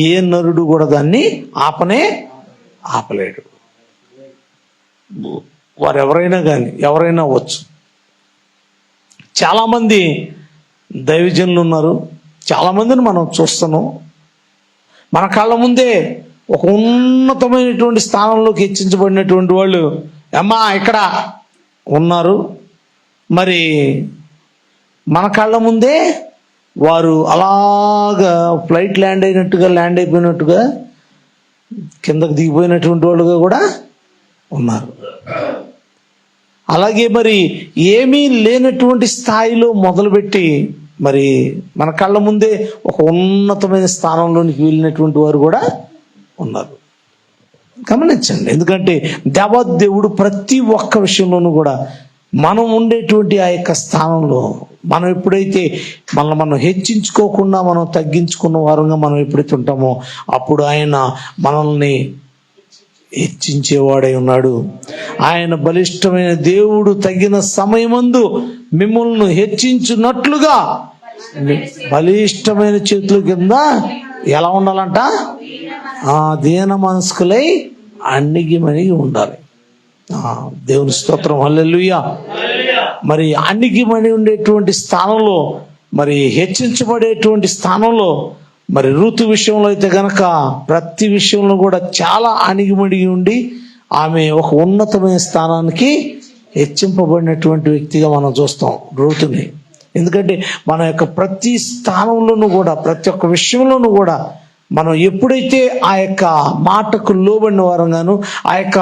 ఏ నరుడు కూడా దాన్ని ఆపలేడు. వారు ఎవరైనా అవ్వచ్చు. చాలామంది దైవజనులు ఉన్నారు, చాలామందిని మనం చూస్తున్నాం. మన కళ్ళ ముందే ఒక ఉన్నతమైనటువంటి స్థానంలోకి హెచ్చించబడినటువంటి వాళ్ళు అమ్మా ఇక్కడ ఉన్నారు. మరి మన కళ్ళ ముందే వారు అలాగా ఫ్లైట్ ల్యాండ్ అయిపోయినట్టుగా కిందకు దిగిపోయినటువంటి వాళ్ళుగా కూడా ఉన్నారు. అలాగే మరి ఏమీ లేనటువంటి స్థాయిలో మొదలుపెట్టి మరి మన కళ్ళ ముందే ఒక ఉన్నతమైన స్థానంలోనికి వెళ్ళినటువంటి వారు కూడా ఉన్నారు. గమనించండి, ఎందుకంటే దేవాదేవుడు ప్రతి ఒక్క విషయంలోనూ కూడా మనం ఉండేటువంటి ఆ యొక్క స్థానంలో మనం ఎప్పుడైతే మనం హెచ్చించుకోకుండా మనం తగ్గించుకున్న వారంగా మనం ఎప్పుడైతే ఉంటామో అప్పుడు ఆయన మనల్ని హెచ్చించేవాడై ఉన్నాడు. ఆయన బలిష్టమైన దేవుడు తగిన సమయమందు మిమ్మల్ని హెచ్చించున్నట్లుగా బలిష్టమైన చేతుల కింద ఎలా ఉండాలంట? దీన మనస్కులై అణిగిమణిగి ఉండాలి. దేవుని స్తోత్రం, హల్లెలూయా. మరి అణిగిమణి ఉండేటువంటి స్థానంలో, మరి హెచ్చించబడేటువంటి స్థానంలో, మరి ఋతు విషయంలో అయితే గనక ప్రతి విషయంలో కూడా చాలా అణిగిమణిగి ఉండి ఆమె ఒక ఉన్నతమైన స్థానానికి హెచ్చింపబడినటువంటి వ్యక్తిగా మనం చూస్తాం ఋతుని. ఎందుకంటే మన యొక్క ప్రతి స్థానంలోనూ కూడా ప్రతి ఒక్క విషయంలోనూ కూడా మనం ఎప్పుడైతే ఆ యొక్క మాటకు లోబడిన వారంగాను ఆ యొక్క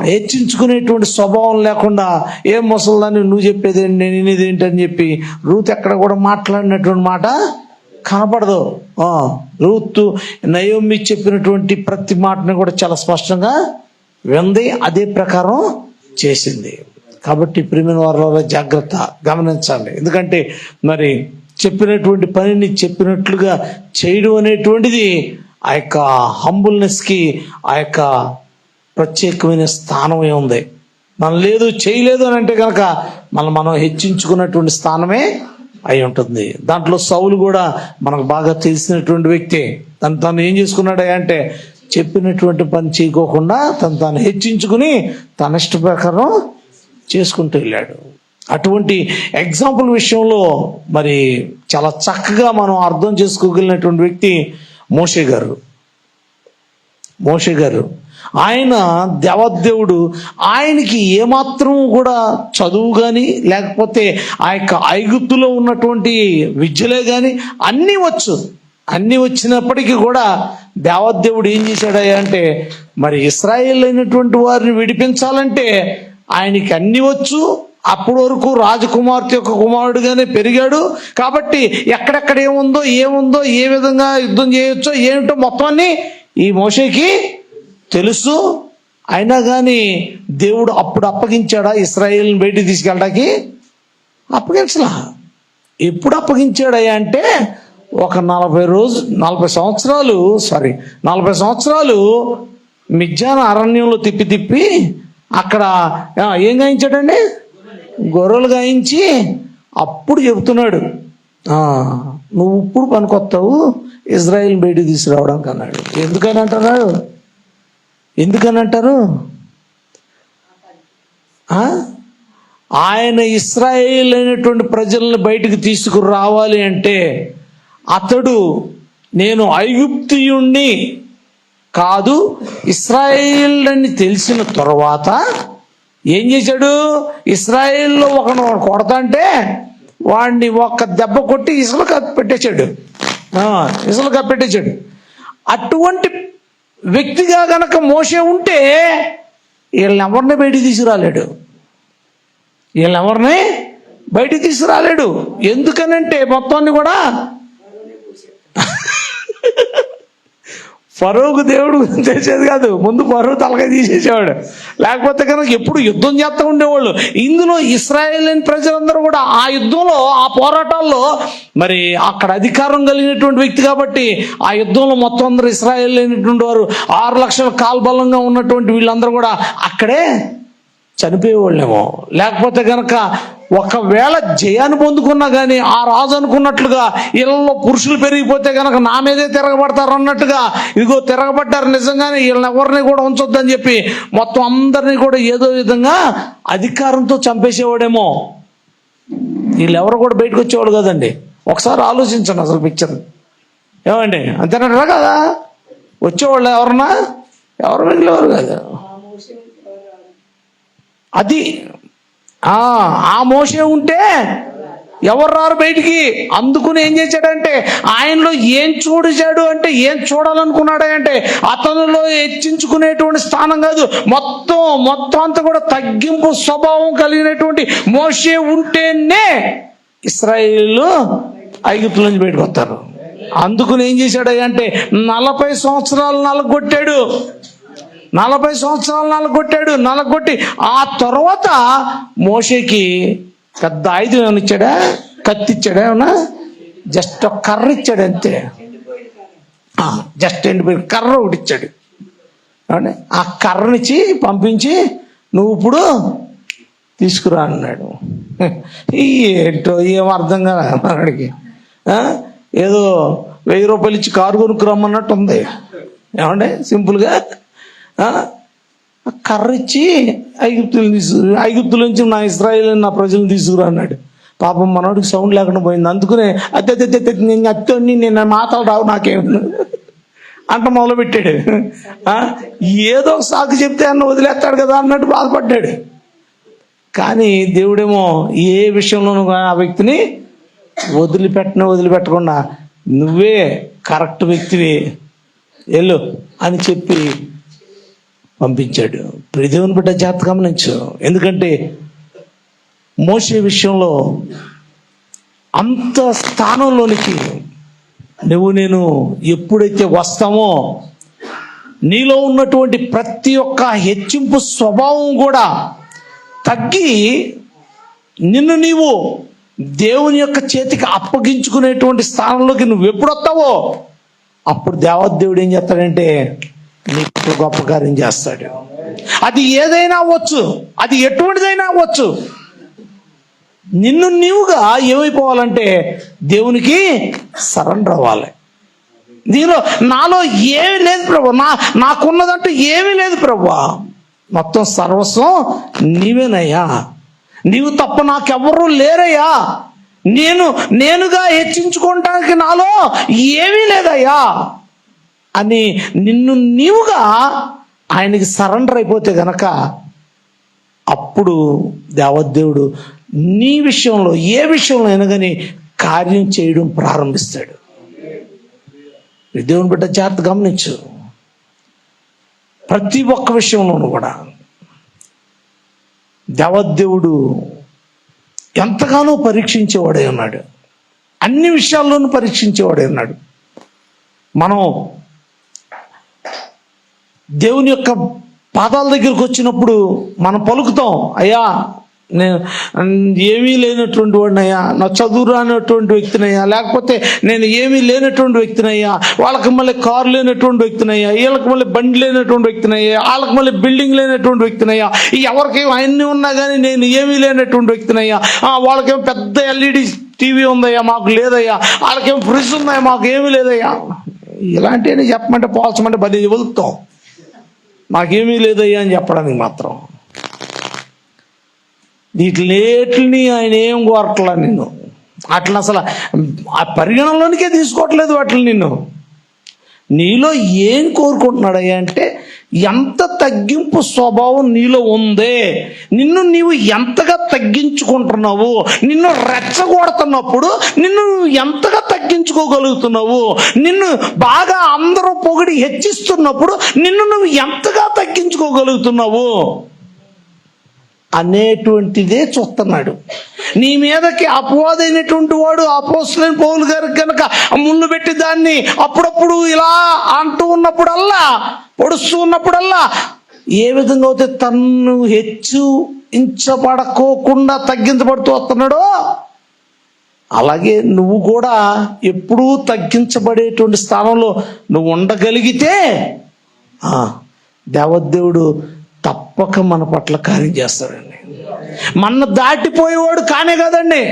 హెచ్చించుకునేటువంటి స్వభావం లేకుండా ఏం ముసలిదాన్ని నువ్వు చెప్పేది నేను వినేది ఏంటని చెప్పి రూత్ ఎక్కడ కూడా మాట్లాడినటువంటి మాట కనపడదు. రూత్ నయోమి చెప్పినటువంటి ప్రతి మాటని కూడా చాలా స్పష్టంగా వింది, అదే ప్రకారం చేసింది. కాబట్టి ప్రియమైన వారిలో జాగ్రత్త, గమనించండి. ఎందుకంటే మరి చెప్పినటువంటి పనిని చెప్పినట్లుగా చేయడం అనేటువంటిది ఆ యొక్క హంబుల్నెస్కి ఆ యొక్క ప్రత్యేకమైన స్థానమే ఉంది. మనం లేదు చేయలేదు అని అంటే కనుక మనం హెచ్చించుకున్నటువంటి స్థానమే అయి ఉంటుంది. దాంట్లో సౌలు కూడా మనకు బాగా తెలిసినటువంటి వ్యక్తి. తను ఏం చేసుకున్నాడు అంటే చెప్పినటువంటి పని చేయకోకుండా తాను హెచ్చించుకుని తన ఇష్ట ప్రకారం చేసుకుంటూ వెళ్ళాడు. అటువంటి ఎగ్జాంపుల్ విషయంలో మరి చాలా చక్కగా మనం అర్థం చేసుకోగలిగినటువంటి వ్యక్తి మోషే గారు. ఆయన దేవదేవుడు ఆయనకి ఏమాత్రం కూడా చదువు కానీ లేకపోతే ఆ యొక్క ఐగుప్తులో ఉన్నటువంటి విద్యలే కానీ అన్నీ వచ్చినప్పటికీ కూడా దేవదేవుడు ఏం చేశాడయ్యా అంటే మరి ఇశ్రాయేల్ అయినటువంటి వారిని విడిపించాలంటే ఆయనకి అన్ని వచ్చు. అప్పటి వరకు రాజకుమార్తె యొక్క కుమారుడుగానే పెరిగాడు కాబట్టి ఎక్కడెక్కడ ఏముందో ఏ విధంగా యుద్ధం చేయొచ్చో ఏమిటో మొత్తం అన్ని ఈ మోషేకి తెలుసు. అయినా కానీ దేవుడు అప్పుడు అప్పగించాడా ఇశ్రాయేల్ని బయటికి తీసుకెళ్ళడానికి? అప్పగించలా. ఎప్పుడు అప్పగించాడయ్యా అంటే ఒక 40 సంవత్సరాలు మిద్యాను అరణ్యంలో తిప్పి అక్కడ ఏం గాయించాడండి? గొర్రెలు గాయించి అప్పుడు చెబుతున్నాడు, నువ్వు ఇప్పుడు పనికొస్తావు ఇజ్రాయిల్ బయటికి తీసుకురావడానికి అన్నాడు. ఎందుకని అంటారు? ఆయన ఇశ్రాయేల్ అయినటువంటి ప్రజలను బయటికి తీసుకురావాలి అంటే అతడు నేను ఐగుప్తియుణ్ణి కాదు ఇశ్రాయేల్ అని తెలిసిన తర్వాత ఏం చేశాడు? ఇశ్రాయేల్లో ఒకను కొడతాంటే వాడిని ఒక్క దెబ్బ కొట్టి ఇసులు కప్పెట్టేశాడు. అటువంటి వ్యక్తిగా గనక మోషే ఉంటే వీళ్ళెవరిని బయటికి తీసుకురాలేడు. ఎందుకనంటే మొత్తాన్ని కూడా ఫరోకు దేవుడు చేసేది కాదు, ముందు ఫరో తలకాయ తీసేసేవాడు. లేకపోతే కనుక ఎప్పుడు యుద్ధం చేస్తూ ఉండేవాళ్ళు. ఇందులో ఇశ్రాయేల్ ప్రజలందరూ కూడా ఆ యుద్ధంలో ఆ పోరాటాల్లో మరి అక్కడ అధికారం కలిగినటువంటి వ్యక్తి కాబట్టి ఆ యుద్ధంలో మొత్తం అందరూ ఇశ్రాయేల్ అయినటువంటి వారు 6 లక్షల కాల్బలంగా ఉన్నటువంటి వీళ్ళందరూ కూడా అక్కడే చనిపోయేవాళ్ళేమో. లేకపోతే కనుక ఒకవేళ జయాన్ని పొందుకున్నా కానీ ఆ రాజు అనుకున్నట్లుగా వీళ్ళలో పురుషులు పెరిగిపోతే కనుక నా మీదే తిరగబడతారు అన్నట్టుగా ఇదిగో తిరగబడ్డారు నిజంగానే వీళ్ళని ఎవరిని కూడా ఉంచొద్దని చెప్పి మొత్తం అందరినీ కూడా ఏదో విధంగా అధికారంతో చంపేసేవాడేమో. వీళ్ళెవరు కూడా బయటకు వచ్చేవాడు కదండి. ఒకసారి ఆలోచించండి అసలు పిక్చర్. ఏమండి అంతేనంటారా కదా? వచ్చేవాళ్ళు ఎవరన్నా ఎవరు మిగిలేవారు కాదు. అది ఆ మోసే ఉంటే ఎవరు రారు బయటికి. అందుకుని ఏం చేశాడంటే ఆయనలో ఏం చూడాడు అంటే, ఏం చూడాలనుకున్నాడు అంటే అతనిలో హెచ్చించుకునేటువంటి స్థానం కాదు, మొత్తం అంతా కూడా తగ్గింపు స్వభావం కలిగినటువంటి మోసే ఉంటేనే ఇశ్రాయేలు ఐగుప్తు నుంచి బయటకు వస్తారు. అందుకుని ఏం చేశాడు అంటే 40 సంవత్సరాలు నలగొట్టాడు. 40 సంవత్సరాలు నలగొట్టి ఆ తర్వాత మోషేకి పెద్ద ఆయుధం ఏమైనా ఇచ్చాడా? కత్తి ఇచ్చాడా? ఏమన్నా జస్ట్ ఒక కర్ర ఇచ్చాడు అంతే. జస్ట్ ఎండిపోయిన కర్ర ఒకటి ఇచ్చాడు. ఆ కర్రనిచ్చి పంపించి నువ్వు ఇప్పుడు తీసుకురా అన్నాడు. ఏంటో ఏం అర్థం కాదు మనకి. ఏదో 1000 రూపాయలు ఇచ్చి కారు కొనుక్కురమ్మన్నట్టు ఉంది. ఏమంటే సింపుల్గా కర్ర ఇచ్చి ఐగుప్తుల నుంచి నా ఇశ్రాయేలు నా ప్రజలను తీసుకురా అన్నాడు. పాపం మనోడికి సౌండ్ లేకుండా పోయింది. అందుకునే నేను అత్తోని నేను మాటలు రావు నాకేం అంట మొదలుపెట్టాడు. ఏదో ఒక సాకు చెప్తే అన్న వదిలేస్తాడు కదా అన్నట్టు బాధపడ్డాడు. కానీ దేవుడేమో ఏ విషయంలోనూ ఆ వ్యక్తిని వదిలిపెట్టకుండా నువ్వే కరెక్ట్ వ్యక్తివి వెళ్ళు అని చెప్పి పంపించాడు. దేవుని బిడ్డ జాగ్రత్త గమనించు. ఎందుకంటే మోసే విషయంలో అంత స్థానంలోనికి నేను ఎప్పుడైతే వస్తామో నీలో ఉన్నటువంటి ప్రతి ఒక్క హెచ్చింపు స్వభావం కూడా తగ్గి నీవు దేవుని యొక్క చేతికి అప్పగించుకునేటువంటి స్థానంలోకి నువ్వు ఎప్పుడు వస్తావో అప్పుడు దేవదేవుడు ఏం చేస్తాడంటే నీకు గొప్ప కార్యం చేస్తాడు. అది ఏదైనా అవ్వచ్చు, అది ఎటువంటిదైనా అవ్వచ్చు. నీవుగా ఏమైపోవాలంటే దేవునికి సరెండర్ అవ్వాలి. నాలో ఏమీ లేదు ప్రభు, నాకున్నదంటూ ఏమీ లేదు ప్రభు, మొత్తం సర్వస్వం నీవేనయ్యా, నీవు తప్ప నాకెవరూ లేరయ్యా, నేనుగా హెచ్చించుకోవటానికి నాలో ఏమీ లేదయ్యా అని నీవుగా ఆయనకి సరెండర్ అయిపోతే గనక అప్పుడు దేవదేవుడు నీ విషయంలో ఏ విషయంలో అయినా కానీ కార్యం చేయడం ప్రారంభిస్తాడు. దేవుని బిడ్డ జాగ్రత్త గమనించు. ప్రతి ఒక్క విషయంలోనూ కూడా దేవదేవుడు ఎంతగానో పరీక్షించేవాడే ఉన్నాడు. అన్ని విషయాల్లోనూ పరీక్షించేవాడే ఉన్నాడు. మనం దేవుని యొక్క పాదాల దగ్గరికి వచ్చినప్పుడు మనం పలుకుతాం, అయ్యా నేను ఏమీ లేనటువంటి వాడినయ్యా, నా చదువు రానటువంటి వ్యక్తినయ్యా, లేకపోతే నేను ఏమీ లేనటువంటి వ్యక్తినయ్యా, వాళ్ళకి మళ్ళీ కారు లేనటువంటి వ్యక్తినయ్యా, వీళ్ళకి మళ్ళీ బండి లేనటువంటి వ్యక్తినయ్యా, వాళ్ళకి మళ్ళీ బిల్డింగ్ లేనటువంటి వ్యక్తినయ్యా, ఎవరికేమో అన్నీ ఉన్నా కానీ నేను ఏమీ లేనటువంటి వ్యక్తినయ్యా, వాళ్ళకేమో పెద్ద ఎల్ఈడి టీవీ ఉందయ్యా మాకు లేదయ్యా, వాళ్ళకేమో ఫ్రిడ్జ్ ఉందయ్యా మాకు ఏమీ లేదయ్యా. ఇలాంటివన్నీ చెప్పమంటే పోల్చమంటే 10 వెళ్తాం, మాకేమీ లేదయ్యా అని చెప్పడానికి మాత్రం. వీటిని ఆయన ఏం కోరట్లా నిన్ను, అట్లా అసలు ఆ పరిగణనలోనికే తీసుకోవట్లేదు వాటిని. నీలో ఏం కోరుకుంటున్నాడయ్యా అంటే ఎంత తగ్గింపు స్వభావం నీలో ఉందే, నీవు ఎంతగా తగ్గించుకుంటున్నావు, నిన్ను రెచ్చగొడుతున్నప్పుడు నిన్ను ఎంతగా తగ్గించుకోగలుగుతున్నావు, నిన్ను బాగా అందరూ పొగిడి హెచ్చిస్తున్నప్పుడు నువ్వు ఎంతగా తగ్గించుకోగలుగుతున్నావు అనేటువంటిదే చూస్తున్నాడు. నీ మీదకి అపవాదైనటువంటి వాడు అపోస్తలుడైన పౌలు గారికి కనుక ముళ్ళు పెట్టి దాన్ని అప్పుడప్పుడు ఇలా అంటూ ఉన్నప్పుడల్లా, పొడుస్తూ ఉన్నప్పుడల్లా ఏ విధంగా అయితే తన్ను హెచ్చించబడకోకుండా తగ్గించబడుతూ వస్తున్నాడో అలాగే నువ్వు కూడా ఎప్పుడూ తగ్గించబడేటువంటి స్థానంలో నువ్వు ఉండగలిగితే దేవదేవుడు తప్పక మన పట్ల కార్యం చేస్తాడండి. మన దాటిపోయేవాడు కానే కదండి.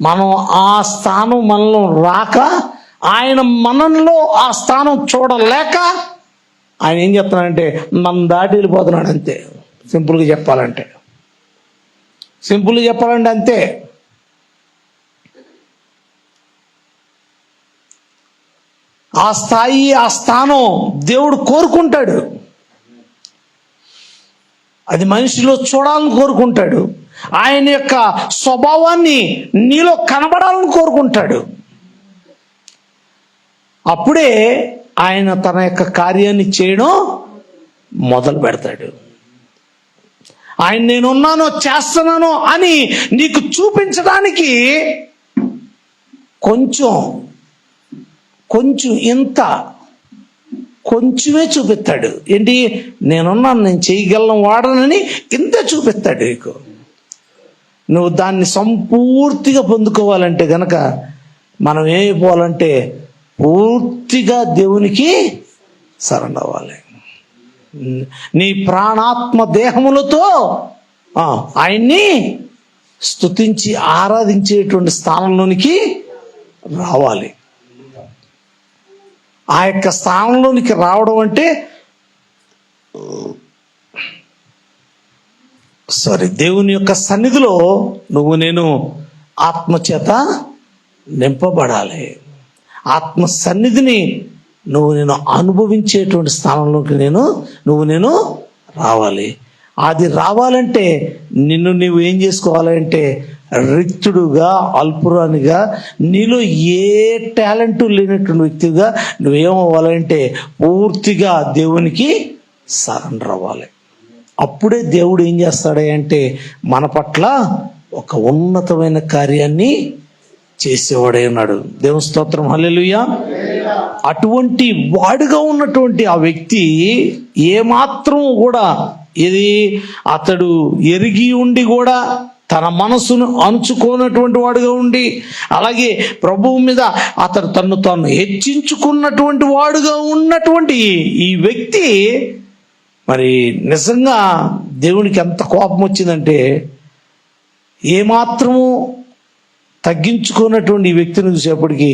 మనం ఆ స్థానం మనలో రాక, ఆయన మనలో ఆ స్థానం చూడలేక ఆయన ఏం చెప్తున్నాడంటే మన దాటి వెళ్ళిపోతున్నాడు అంతే. సింపుల్గా చెప్పాలంటే అంతే. ఆ స్థాయి, ఆ స్థానం దేవుడు కోరుకుంటాడు. అది మనిషిలో చూడాలని కోరుకుంటాడు. ఆయన యొక్క స్వభావాన్ని నీలో కనబడాలని కోరుకుంటాడు. అప్పుడే ఆయన తన యొక్క కార్యాన్ని చేయడం మొదలు పెడతాడు. ఆయన నేనున్నాను, చేస్తున్నాను అని నీకు చూపించడానికి కొంచెం ఇంత కొంచెమే చూపిస్తాడు. ఏంటి? నేనున్నాను, నేను చేయగలను వాడనని ఇంత చూపిస్తాడు నీకు. నువ్వు దాన్ని సంపూర్తిగా పొందుకోవాలంటే గనక మనం ఏమైపోవాలంటే పూర్తిగా దేవునికి సరెండర్ అవ్వాలి. నీ ప్రాణాత్మ దేహములతో ఆయన్ని స్తుతించి ఆరాధించేటువంటి స్థానంలోనికి రావాలి. ఆ యొక్క స్థానంలోనికి రావడం అంటే దేవుని యొక్క సన్నిధిలో నేను ఆత్మచేత నింపబడాలి. ఆత్మ సన్నిధిని నేను అనుభవించేటువంటి స్థానంలోకి నేను రావాలి. అది రావాలంటే నీవు ఏం చేసుకోవాలంటే రిక్తుడుగా, అల్పురానిగా, నీలో ఏ టాలెంట్ లేనటువంటి వ్యక్తిగా నువ్వేమవ్వాలంటే పూర్తిగా దేవునికి సరెండర్ అవ్వాలి. అప్పుడే దేవుడు ఏం చేస్తాడే అంటే మన పట్ల ఒక ఉన్నతమైన కార్యాన్ని చేసేవాడే ఉన్నాడు. దేవుని స్తోత్రం, హల్లెలూయా. అటువంటి వాడుగా ఉన్నటువంటి ఆ వ్యక్తి ఏమాత్రం కూడా అతడు ఎరిగి ఉండి కూడా తన మనసును అణుచుకోనటువంటి వాడుగా ఉండి, అలాగే ప్రభువు మీద అతడు తను తాను హెచ్చించుకున్నటువంటి వాడుగా ఉన్నటువంటి ఈ వ్యక్తి మరి నిజంగా దేవునికి ఎంత కోపం వచ్చిందంటే, ఏమాత్రము తగ్గించుకున్నటువంటి ఈ వ్యక్తిని చూసేప్పటికి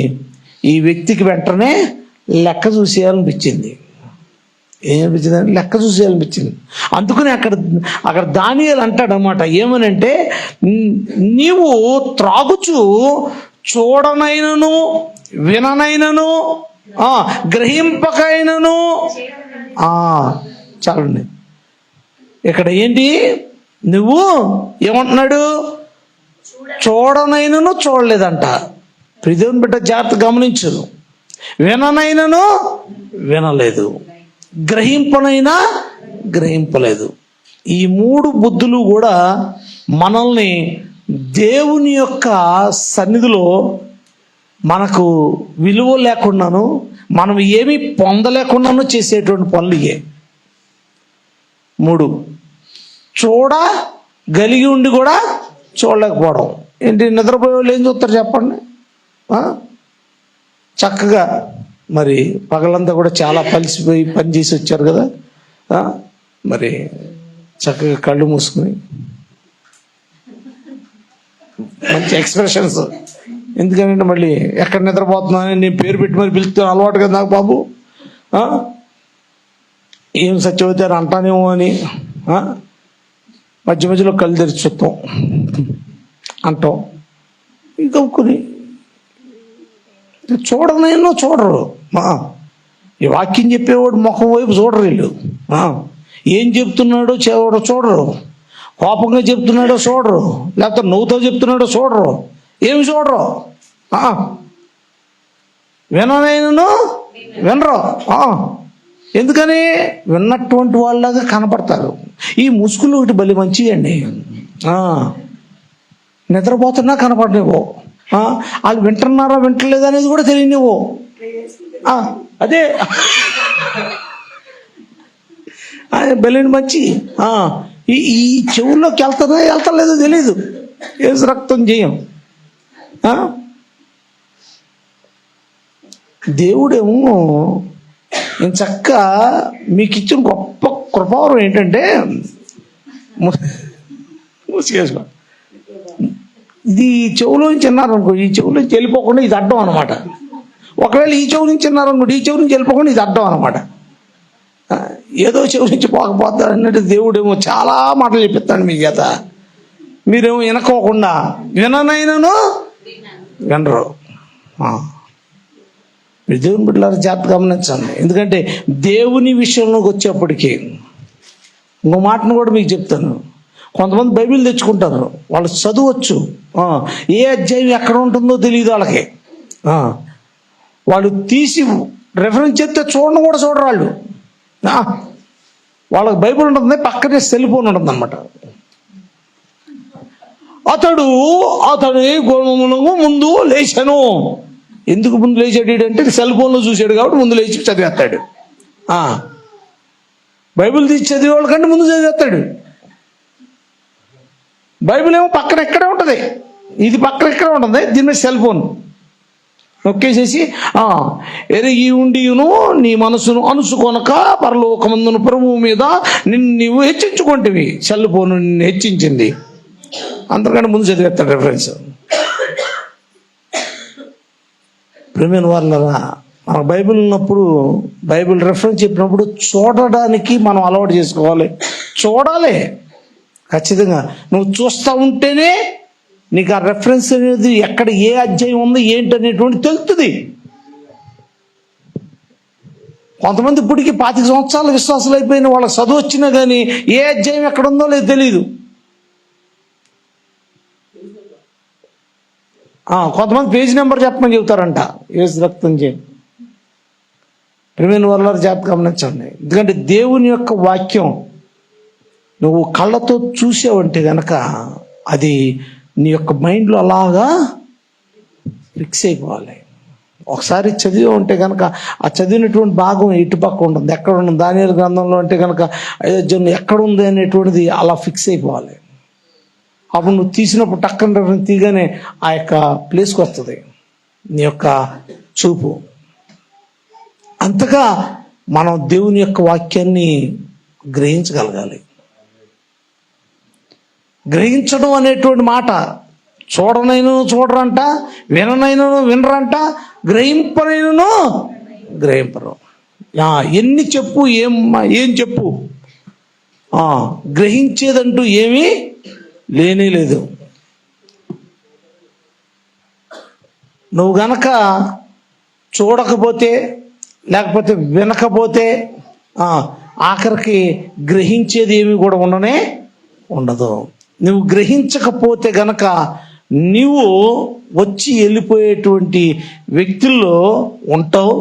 ఈ వ్యక్తికి వెంటనే లెక్క చూసేయాలనిపించింది. ఏమనిపించింది? లెక్క చూసేయాలనిపించింది. అందుకని అక్కడ దానియేలు అంటాడనమాట, ఏమనంటే నీవు త్రాగుచు చూడనైనను విననైనను గ్రహింపకైనను చాలండి. ఇక్కడ ఏంటి? నువ్వు ఏమంటున్నాడు? చూడనైనను చూడలేదంట. దేవుని బిడ్డ జాగ్రత్త గమనించు. విననైనను వినలేదు, గ్రహింపనైనా గ్రహింపలేదు. ఈ మూడు బుద్ధులు కూడా మనల్ని దేవుని యొక్క సన్నిధిలో మనకు విలువ లేకుండాను, మనం ఏమీ పొందలేకుండాను చేసేటువంటి పనులు ఇవే. మూడు చూడగలిగి ఉండి కూడా చూడలేకపోవడం. ఏంటి? నిద్రపోయే వాళ్ళు ఏం చూస్తారు చెప్పండి? చక్కగా మరి పగలంతా కూడా చాలా పలిసిపోయి పని చేసి వచ్చారు కదా, మరి చక్కగా కళ్ళు మూసుకుని మంచి ఎక్స్ప్రెషన్స్. ఎందుకంటే మళ్ళీ ఎక్కడ నిద్రపోతున్నానని నేను పేరు పెట్టి మరి పిలుస్తాను, అలవాటు కదా నాకు బాబు. ఏం సత్యవతారు అంటానేమో అని మధ్య మధ్యలో కళ్ళు తెరిచి చూస్తాం అంటాం. ఇంకొకని చూడనైనా చూడరు. ఈ వాక్యం చెప్పేవాడు ముఖం వైపు చూడరు వీళ్ళు. ఏం చెప్తున్నాడో చూడరు, కోపంగా చెప్తున్నాడో చూడరు, లేకపోతే నవ్వుతో చెప్తున్నాడో చూడరు, ఏమి చూడరు. విననైనను వినరు. ఎందుకని? విన్నటువంటి వాళ్ళలాగా కనపడతారు. ఈ ముసుగులు ఒకటి బలి మంచివి అండి. నిద్రపోతున్నా కనపడనివ్వు, వాళ్ళు వింటున్నారా వింటలేదు అనేది కూడా తెలియనివ్వు. అదే బలిని మంచి ఈ చెవుల్లోకి వెళ్తలేదో తెలీదు. ఏసు రక్తం చేయం. దేవుడేమో చక్క మీకు ఇచ్చిన గొప్ప కృపావరం ఏంటంటే, మూసికేసుకో, ఇది చెవులో నుంచి విన్నారనుకో, ఈ చెవులో నుంచి వెళ్ళిపోకుండా ఇది అడ్డం అనమాట. ఒకవేళ ఈ చెవు నుంచి విన్నారనుకోండి, ఈ చెవు నుంచి వెళ్ళిపోకుండా ఇది అడ్డం అనమాట. ఏదో చెవు నుంచి పోకపోతారు అన్నట్టు దేవుడేమో చాలా మాటలు చెప్పిస్తాడు మీ చేత. మీరేమో వినకోకుండా విననైనను వినరు. మీరు దేవుని బిడ్డలారా జాగ్రత్త గమనించండి. ఎందుకంటే దేవుని విషయంలోకి వచ్చేప్పటికీ ఇంకో మాటను కూడా మీకు చెప్తాను. కొంతమంది బైబిల్ తెచ్చుకుంటారు, వాళ్ళు చదవచ్చు, ఏ అధ్యాయం ఎక్కడ ఉంటుందో తెలియదు వాళ్ళకి. వాళ్ళు తీసి రెఫరెన్స్ చెప్తే చూడడం కూడా చూడరు వాళ్ళు. వాళ్ళకి బైబిల్ ఉంటుంది, పక్కనే సెల్ ఫోన్ ఉంటుంది అన్నమాట. అతని గుణములకు ముందు లేచాను. ఎందుకు ముందు లేచాడు అంటే సెల్ ఫోన్లో చూశాడు కాబట్టి ముందు లేచి చదివేస్తాడు. బైబిల్ తీసి చదివే వాళ్ళకంటే ముందు చదివేస్తాడు. బైబిల్ ఏమో పక్కన ఎక్కడే ఉంటుంది, ఇది పక్కన ఎక్కడే ఉంటుంది, దీని మీద సెల్ ఫోన్ నొక్కేసేసి ఎరిగి ఉండియును నీ మనసును అనుసుకొనక పరలోకమందున ప్రభువు మీద నిన్ను నీవు హెచ్చించుకుంటేవి. సెల్ ఫోన్ నిన్ను హెచ్చించింది, అంతకంటే ముందు చదివేస్తాడు రెఫరెన్స్. ప్రేమైన వాళ్ళరా, మన బైబిల్ ఉన్నప్పుడు బైబిల్ రెఫరెన్స్ చెప్పినప్పుడు చూడడానికి మనం అలవాటు చేసుకోవాలి. చూడాలి ఖచ్చితంగా. నువ్వు చూస్తూ ఉంటేనే నీకు ఆ రెఫరెన్స్ అనేది ఎక్కడ ఏ అధ్యాయం ఉందో ఏంటి అనేటువంటి తెలుస్తుంది. కొంతమంది ఇప్పటికీ 25 సంవత్సరాల విశ్వాసాలు అయిపోయిన వాళ్ళకి చదువు వచ్చినా కానీ ఏ అధ్యాయం ఎక్కడ ఉందో లేదు తెలియదు. కొంతమంది పేజీ నెంబర్ చెప్పమని చెబుతారంట, యేసు రక్తం చేయండి. ప్రియమైన వాళ్ళ జాగ్రత్త గమనించండి. ఎందుకంటే దేవుని యొక్క వాక్యం నువ్వు కళ్ళతో చూసావంటే కనుక అది నీ యొక్క మైండ్లో అలాగా ఫిక్స్ అయిపోవాలి. ఒకసారి చదివి ఉంటే కనుక ఆ చదివినటువంటి భాగం ఇటుపక్క ఉంటుంది, ఎక్కడ ఉంటుంది. దానియేలు గ్రంథంలో అంటే కనుక అయోధ్యను ఎక్కడ ఉంది అనేటువంటిది అలా ఫిక్స్ అయిపోవాలి. అప్పుడు నువ్వు తీసినప్పుడు టక్కన తీగానే ఆ యొక్క ప్లేస్కి వస్తుంది నీ యొక్క చూపు. అంతగా మనం దేవుని యొక్క వాక్యాన్ని గ్రహించగలగాలి. గ్రహించడం అనేటువంటి మాట చూడనైనా చూడరంట, విననైనా వినరంట, గ్రహింపనైనా గ్రహింపరు. ఎన్ని చెప్పు ఏం చెప్పు, గ్రహించేదంటూ ఏమీ లేనే లేదు. నువ్వు గనక చూడకపోతే లేకపోతే వినకపోతే ఆఖరికి గ్రహించేది ఏమి కూడా ఉండదు. నువ్వు గ్రహించకపోతే గనక నీవు వచ్చి వెళ్ళిపోయేటువంటి వ్యక్తుల్లో ఉంటావు,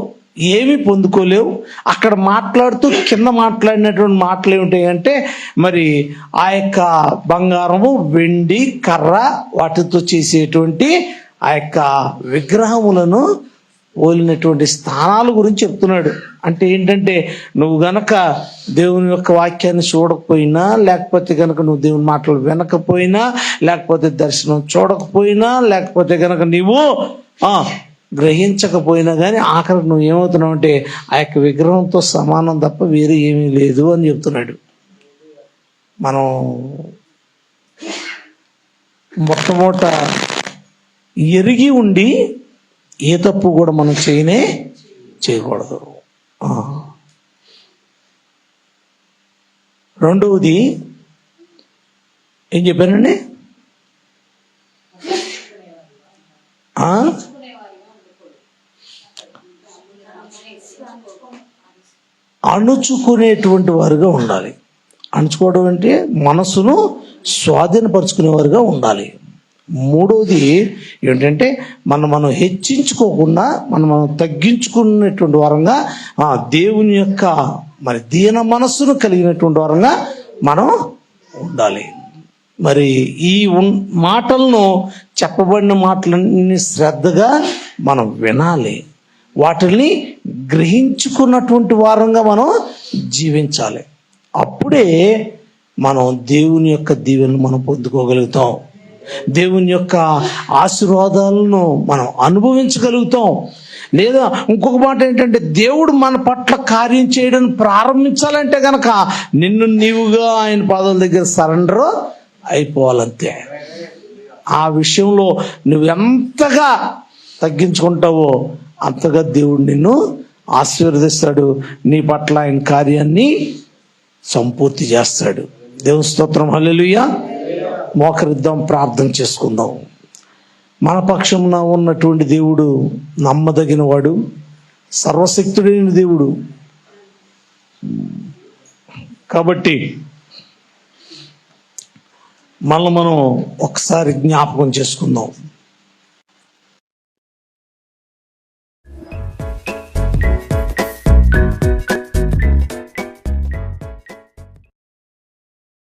ఏమీ పొందుకోలేవు. అక్కడ మాట్లాడుతూ కింద మాట్లాడినటువంటి మాటలు ఏమిటాయంటే మరి ఆ యొక్క బంగారము, వెండి, కర్ర వాటితో చేసేటువంటి ఆ యొక్క విగ్రహములను పోలినటువంటి స్థానాల గురించి చెప్తున్నాడు. అంటే ఏంటంటే నువ్వు గనక దేవుని యొక్క వాక్యాన్ని చూడకపోయినా, లేకపోతే కనుక నువ్వు దేవుని మాటలు వినకపోయినా, లేకపోతే దర్శనం చూడకపోయినా, లేకపోతే కనుక నీవు గ్రహించకపోయినా కానీ ఆఖరికి నువ్వు ఏమవుతున్నావు అంటే ఆ యొక్క విగ్రహంతో సమానం తప్ప వేరే ఏమీ లేదు అని చెప్తున్నాడు. మనం మొట్టమొదట ఎరిగి ఉండి ఏ తప్పు కూడా మనం చేయకూడదు. రెండవది ఏం చెప్పానండి? అణుచుకునేటువంటి వారుగా ఉండాలి. అణుచుకోవడం అంటే మనసును స్వాధీనపరుచుకునేవారుగా ఉండాలి. మూడవది ఏంటంటే మనం హెచ్చించుకోకుండా మనం తగ్గించుకునేటువంటి వారంగా దేవుని యొక్క మరి దీన మనస్సును కలిగినటువంటి వారంగా మనం ఉండాలి. మరి ఈ మాటలను చెప్పబడిన మాటలన్నీ శ్రద్ధగా మనం వినాలి, వాటిని గ్రహించుకున్నటువంటి వారంగా మనం జీవించాలి. అప్పుడే మనం దేవుని యొక్క దీవెనలు మనం పొందుకోగలుగుతాం, దేవుని యొక్క ఆశీర్వాదాలను మనం అనుభవించగలుగుతాం. లేదా ఇంకొక మాట ఏంటంటే దేవుడు మన పట్ల కార్యం చేయడం ప్రారంభించాలంటే కనుక నిన్ను నీవుగా ఆయన పాదాల దగ్గర సరెండర్ అయిపోవాలంతే. ఆ విషయంలో నువ్వు ఎంతగా తగ్గించుకుంటావో అంతగా దేవుడు నిన్ను ఆశీర్వదిస్తాడు, నీ పట్ల ఆయన కార్యాన్ని సంపూర్తి చేస్తాడు. దేవుని స్తోత్రం, హల్లెలూయా. మోకరిద్దాం, ప్రార్థన చేసుకుందాం. మన పక్షమున ఉన్నటువంటి దేవుడు నమ్మదగిన వాడు, సర్వశక్తుడైన దేవుడు. కాబట్టి మనం ఒకసారి జ్ఞాపకం చేసుకుందాం.